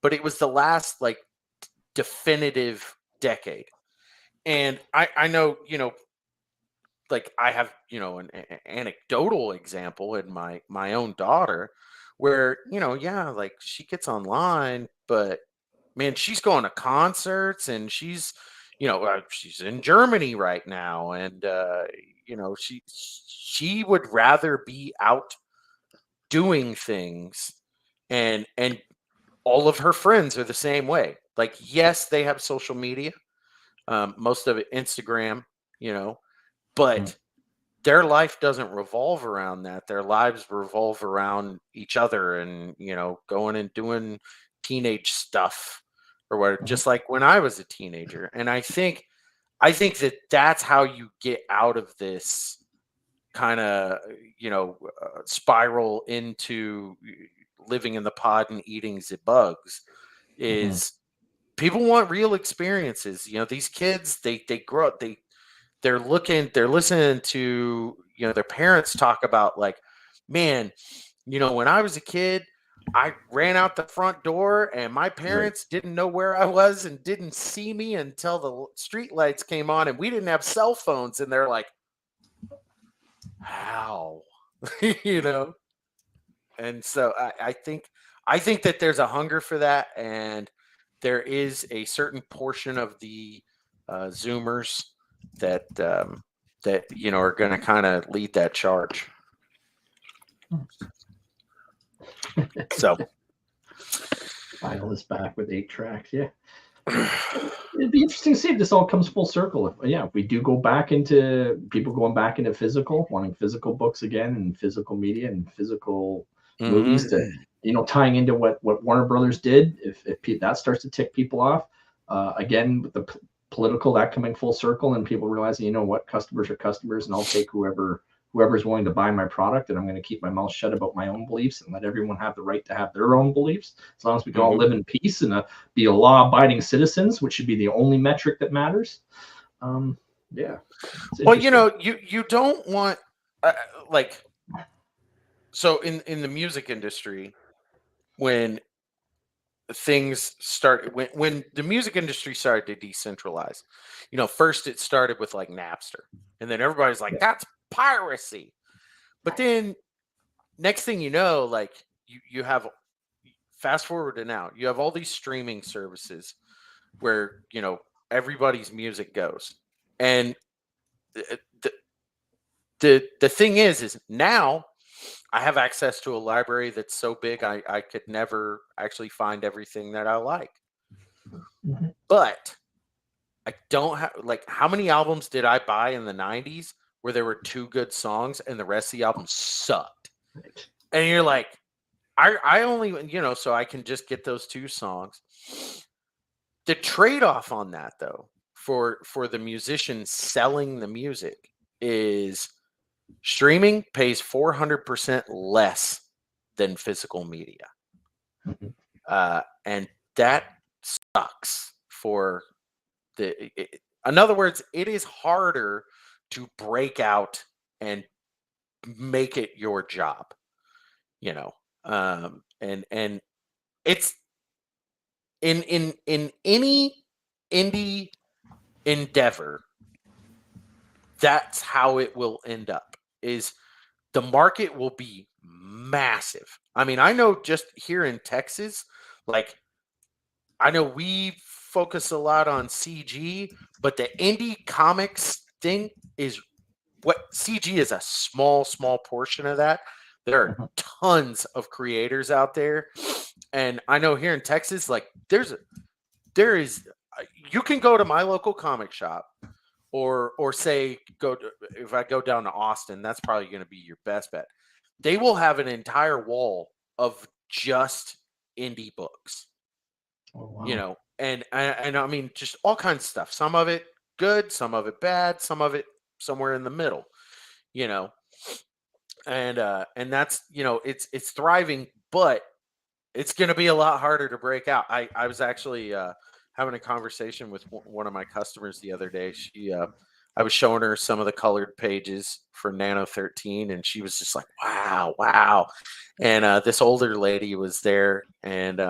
but it was the last like definitive decade. And I know, like I have, an anecdotal example in my own daughter where, yeah, like she gets online, but man, she's going to concerts, and she's in Germany right now. And, she would rather be out doing things, and all of her friends are the same way. Like, yes, they have social media, most of it Instagram, but their life doesn't revolve around that. Their lives revolve around each other, and going and doing teenage stuff or what, just like when I was a teenager. And I think that that's how you get out of this kind of spiral into living in the pod and eating the bugs, is people want real experiences. These kids, they grow up, they're listening to their parents talk about, like, man, when I was a kid, I ran out the front door and my parents didn't know where I was and didn't see me until the street lights came on, and we didn't have cell phones. And they're like, how? And so I think that there's a hunger for that, and there is a certain portion of the Zoomers that are going to kind of lead that charge. So Vinyl is back with 8 tracks. Yeah. It'd be interesting to see if this all comes full circle. If we do go back into people going back into physical, wanting physical books again, and physical media and physical movies, to tying into what Warner Brothers did. If that starts to tick people off, again with the political, that coming full circle, and people realizing, what, customers are customers, and I'll take whoever's willing to buy my product, and I'm going to keep my mouth shut about my own beliefs and let everyone have the right to have their own beliefs, as long as we can all live in peace and be a law-abiding citizens, which should be the only metric that matters. Yeah. Well, you don't want so in the music industry, when things started, when the music industry started to decentralize, first it started with like Napster, and then everybody's like, that's piracy. But then next thing you know, like you have, fast forward to now, you have all these streaming services where everybody's music goes. And the thing is now I have access to a library that's so big I could never actually find everything that I like. But I don't have, like, how many albums did I buy in the 90s where there were 2 good songs and the rest of the album sucked? And you're like, I only, so I can just get those 2 songs. The trade-off on that, though, for the musician selling the music, is streaming pays 400% less than physical media. And that sucks for in other words, it is harder to break out and make it your job, and it's in any indie endeavor, that's how it will end up. Is the market will be massive. I mean, I know just here in Texas, like, I know we focus a lot on CG, but the indie comics thing is what CG is, a small portion of that. There are tons of creators out there. And I know here in Texas, like, there is, you can go to my local comic shop, or say if I go down to Austin, that's probably going to be your best bet. They will have an entire wall of just indie books. Oh, wow. You know, and I mean just all kinds of stuff. Some of it good, some of it bad, some of it somewhere in the middle. You know, and that's, you know, it's thriving, but it's going to be a lot harder to break out. I was actually having a conversation with one of my customers the other day. I was showing her some of the colored pages for Nano 13, and she was just like, "Wow, wow!" And this older lady was there, and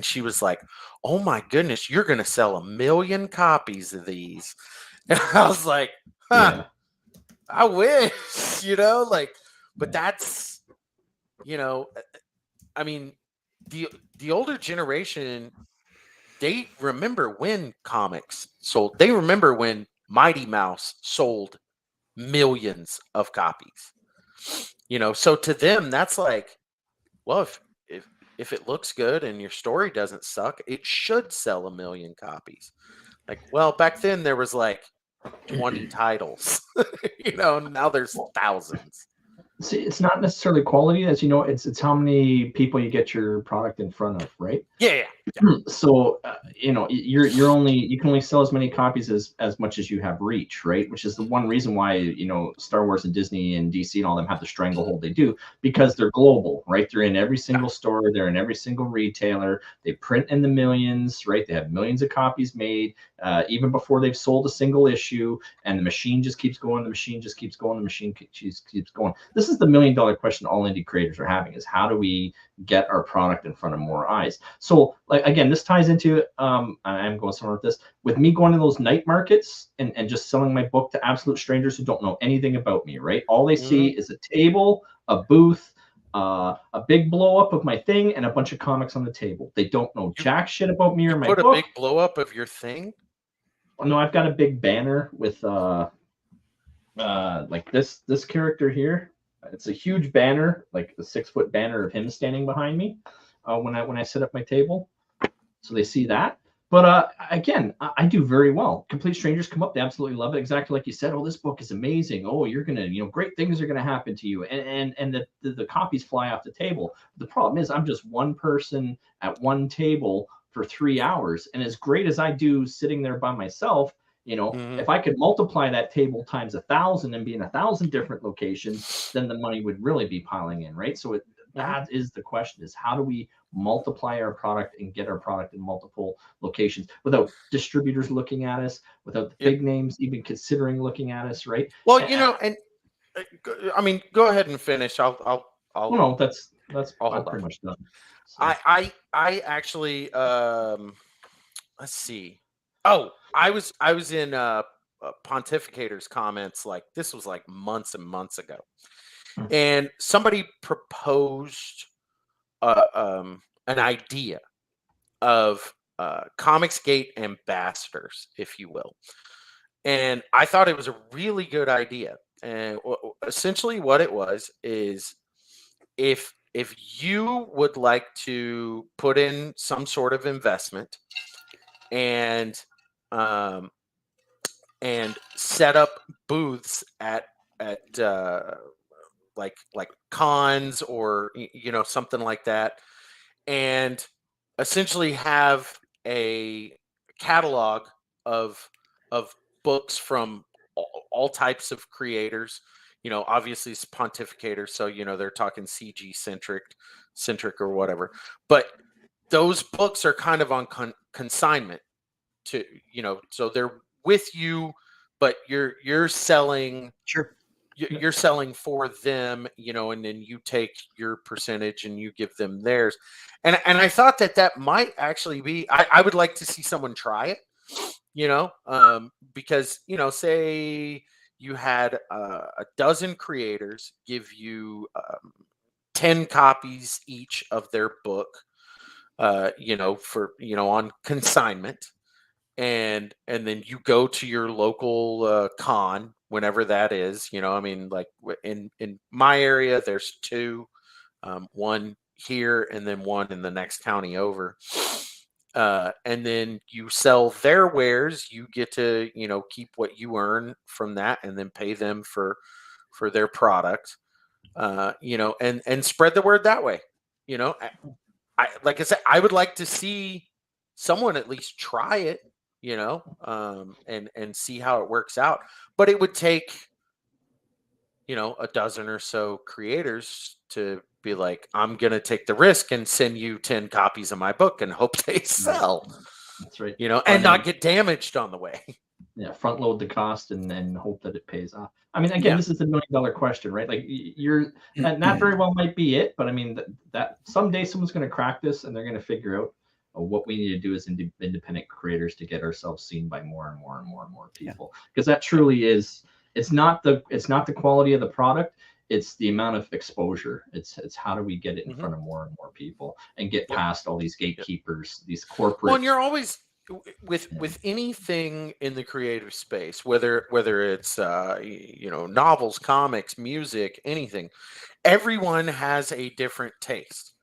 she was like, "Oh my goodness, you're going to sell 1 million copies of these." And I was like, "Huh, Yeah. I wish," you know, like, but that's, you know, I mean, the older generation, they remember when comics sold. They remember when Mighty Mouse sold millions of copies. You know, so to them, that's like, well, if it looks good and your story doesn't suck, it should sell 1 million copies. Like, well, back then there was like 20 titles. You know, now there's thousands. See, it's not necessarily quality, as you know, it's how many people you get your product in front of, right? Yeah. So you know, you can only sell as many copies as much as you have reach, right? Which is the one reason why, you know, Star Wars and Disney and DC and all them have the stranglehold they do, because they're global, right? They're in every single store, they're in every single retailer, they print in the millions, right? They have millions of copies made even before they've sold a single issue, and the machine just keeps going, the machine just keeps going, the machine keeps going. This is the $1 million question all indie creators are having, is how do we get our product in front of more eyes? So, like, again, this ties into I'm going somewhere with this, with me going to those night markets and just selling my book to absolute strangers who don't know anything about me, right? All they see is a table, a booth, a big blow up of my thing, and a bunch of comics on the table. They don't know jack shit about me or my book. Put a big blow up of your thing? No, I've got a big banner with like this character here. It's a huge banner, like the 6-foot banner of him standing behind me when I set up my table, so they see that. But again, I do very well. Complete strangers come up, they absolutely love it, exactly like you said. Oh, this book is amazing. Oh, you're gonna, you know, great things are gonna happen to you, and the copies fly off the table. The problem is, I'm just one person at one table for 3 hours, and as great as I do sitting there by myself, you know, if I could multiply that table times 1,000 and be in 1,000 different locations, then the money would really be piling in, right? So that is the question: is how do we multiply our product and get our product in multiple locations without distributors looking at us, without the big names even considering looking at us, right? Well, you know, and I mean, go ahead and finish. I'll no, that's I'm pretty much done. So. I actually let's see. Oh, I was in Pontificator's comments, like this was like months and months ago, and somebody proposed an idea of Comicsgate ambassadors, if you will, and I thought it was a really good idea. And essentially, what it was is, if you would like to put in some sort of investment and set up booths at like cons or you know, something like that, and essentially have a catalog of books from all types of creators. You know, obviously it's Pontificator, so you know they're talking CG centric or whatever. But those books are kind of on consignment to, you know, so they're with you, but you're selling. Sure. You're selling for them, you know, and then you take your percentage and you give them theirs. And I thought that might actually be, I would like to see someone try it, you know, because, you know, say you had a dozen creators give you 10 copies each of their book, you know, for, you know, on consignment. And then you go to your local con, whenever that is, you know, I mean, like in my area, there's 2, one here and then one in the next county over. and then you sell their wares, you get to, you know, keep what you earn from that and then pay them for their product, you know, and spread the word that way. You know, like I said, I would like to see someone at least try it, you know, and see how it works out. But it would take, you know, a dozen or so creators to be like, I'm going to take the risk and send you 10 copies of my book and hope they sell. That's right. You know, and not get damaged on the way. Yeah, front load the cost and then hope that it pays off. I mean, again, this is the $1 million question, right? Like you're that very well might be it, but I mean that someday someone's going to crack this and they're going to figure out what we need to do as independent creators to get ourselves seen by more and more and more and more people. Because that truly is, it's not the quality of the product, it's the amount of exposure. It's how do we get it in front of more and more people and get past all these gatekeepers, these corporate. Well, and you're always with anything in the creative space, whether it's you know, novels, comics, music, anything, everyone has a different taste.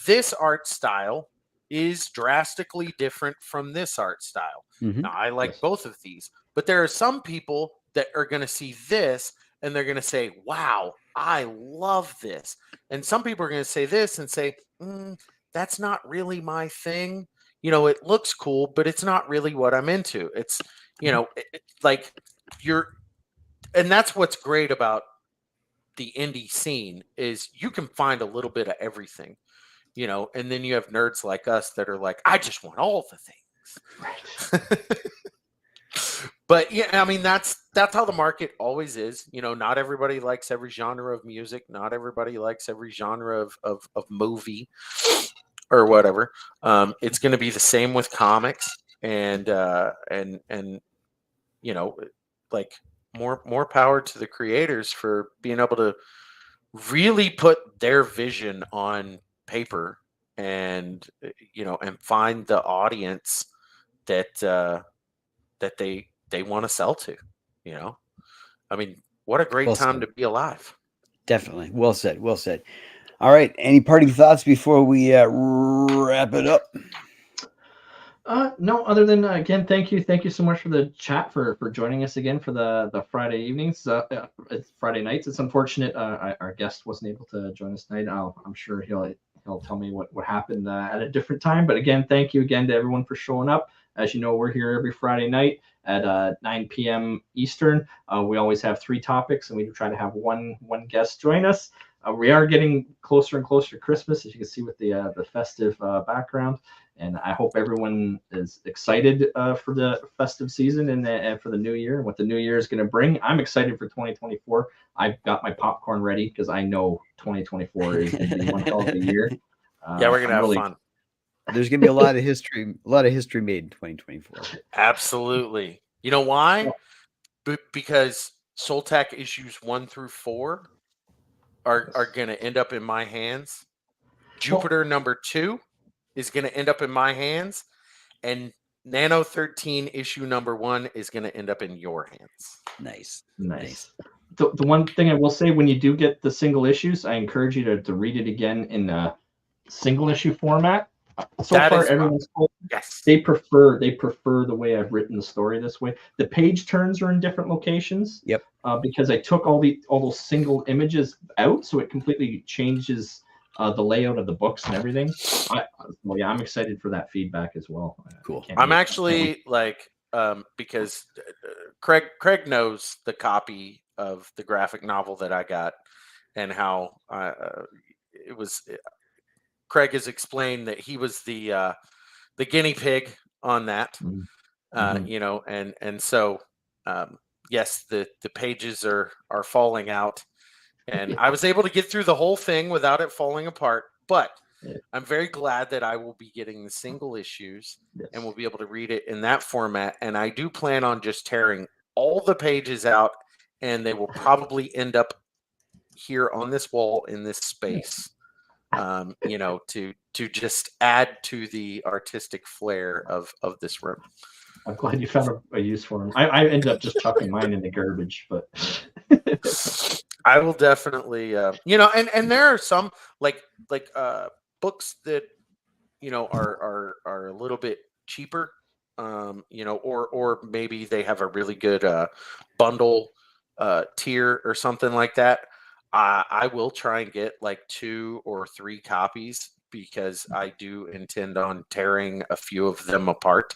This art style is drastically different from this art style. Now, I like both of these, but there are some people that are going to see this and they're going to say, wow, I love this. And some people are going to say this and say, that's not really my thing. You know, it looks cool, but it's not really what I'm into. It's, you know, like and that's what's great about the indie scene is you can find a little bit of everything, you know, and then you have nerds like us that are like, I just want all the things. Right. But yeah, I mean, that's how the market always is. You know, not everybody likes every genre of music. Not everybody likes every genre of movie or whatever. It's going to be the same with comics and you know, like more power to the creators for being able to really put their vision on paper and, you know, and find the audience that that they want to sell to, you know. I mean, what a great time to be alive. Definitely. Well said. Well said. All right. Any parting thoughts before we wrap it up? No, other than again, thank you so much for the chat, for joining us again for the Friday evenings, it's Friday nights. It's unfortunate our guest wasn't able to join us tonight. I'm sure he'll tell me what happened at a different time. But again, thank you again to everyone for showing up. As you know, we're here every Friday night at 9 p.m. Eastern. We always have 3 topics, and we try to have one guest join us. We are getting closer and closer to Christmas, as you can see with the festive background. And I hope everyone is excited for the festive season and for the new year and what the new year is going to bring. I'm excited for 2024. I've got my popcorn ready because I know 2024 is going to be one hell of a year. Yeah, we're going to have fun. There's going to be a lot of history made in 2024. Absolutely. You know why? Because Soltec issues 1 through 4 are going to end up in my hands. Jupiter number 2 is going to end up in my hands, and Nano 13 issue number 1 is going to end up in your hands. Nice. The one thing I will say, when you do get the single issues, I encourage you to read it again in a single issue format. So that far, everyone's told they prefer the way I've written the story this way. The page turns are in different locations. Yep. Because I took all those single images out, so it completely changes the layout of the books and everything. I'm excited for that feedback as well. Cool. I'm actually like because Craig knows the copy of the graphic novel that I got and how it was. Craig has explained that he was the guinea pig on that, you know, and so yes, the pages are falling out, and I was able to get through the whole thing without it falling apart. But I'm very glad that I will be getting the single issues and will be able to read it in that format. And I do plan on just tearing all the pages out, and they will probably end up here on this wall in this space. You know, to just add to the artistic flair of this room. I'm glad you found a use for them. I ended up just chucking mine in the garbage, but I will definitely, you know, and there are some like books that, are a little bit cheaper, or maybe they have a really good bundle tier or something like that, I will try and get like 2 or 3 copies, because I do intend on tearing a few of them apart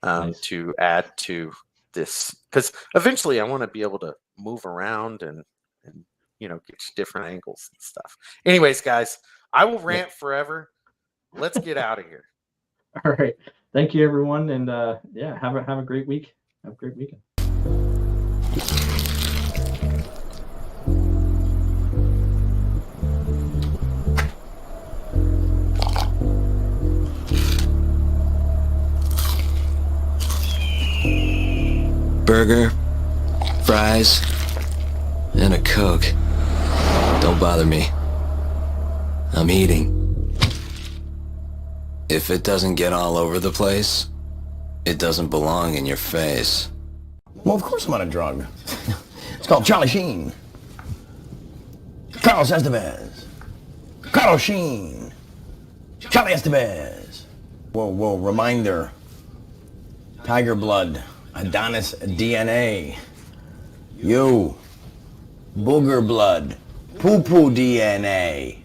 Nice. to add to this, because eventually I want to be able to move around and get different angles and stuff. Anyways, guys, I will rant forever. Let's get out of here. All right. Thank you, everyone, and have a great week. Have a great weekend. Burger, fries, and a Coke. Don't bother me. I'm eating. If it doesn't get all over the place, it doesn't belong in your face. Well, of course I'm on a drug. It's called Charlie Sheen. Carlos Estevez. Carlos Sheen. Charlie Estevez. Whoa, reminder. Tiger blood. Adonis DNA. You. Booger blood. Poo-poo DNA.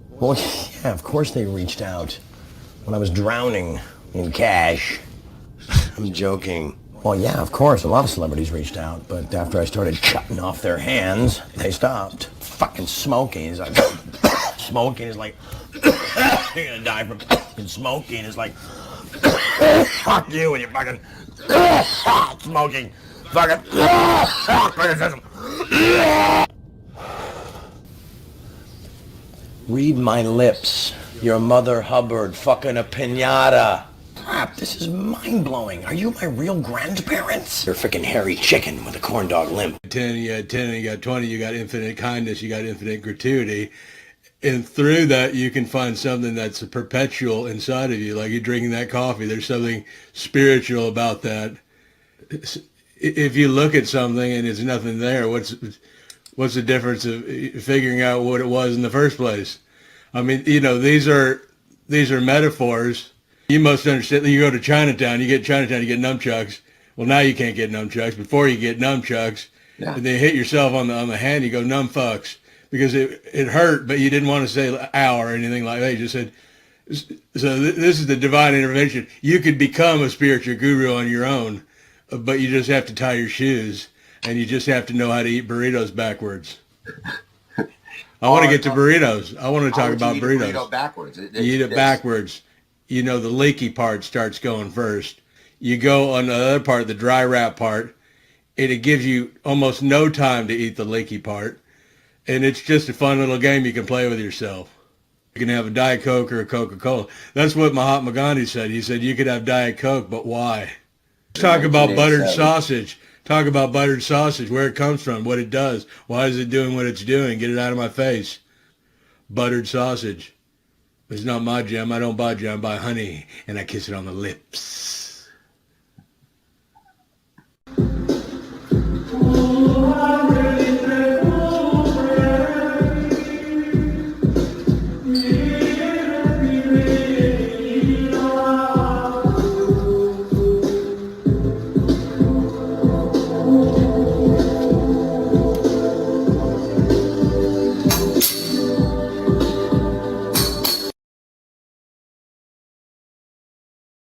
Well, yeah, of course they reached out when I was drowning in cash. I'm joking. Well, yeah, of course, a lot of celebrities reached out, but after I started cutting off their hands, they stopped. Fucking smoking is like, smoking is like, you're gonna die from fucking smoking is like, fuck you and your fucking smoking, fucking criticism. Read my lips. Your Mother Hubbard fucking a pinata. Crap, this is mind-blowing. Are you my real grandparents? You're a freaking hairy chicken with a corn dog limp. 10, you got 10, you got 20, you got infinite kindness, you got infinite gratuity. And through that, you can find something that's perpetual inside of you. Like you're drinking that coffee, there's something spiritual about that. If you look at something and there's nothing there, what's the difference of figuring out what it was in the first place? I mean, these are metaphors. You must understand that you go to Chinatown, you get nunchucks. Well, now you can't get nunchucks. Before you get nunchucks, and they hit yourself on the hand, you go numb fucks, because it hurt, but you didn't want to say ow or anything like that. You just said, so this is the divine intervention. You could become a spiritual guru on your own, but you just have to tie your shoes, and you just have to know how to eat burritos backwards. I want to get to burritos. I want to talk about burritos. Burrito backwards. You eat it backwards. The leaky part starts going first. You go on the other part, the dry wrap part, and it gives you almost no time to eat the leaky part. And it's just a fun little game you can play with yourself. You can have a Diet Coke or a Coca-Cola. That's what Mahatma Gandhi said. He said you could have Diet Coke, but why? Let's talk about buttered sausage. Talk about buttered sausage, where it comes from, what it does. Why is it doing what it's doing? Get it out of my face. Buttered sausage. It's not my jam. I don't buy jam. I buy honey, and I kiss it on the lips.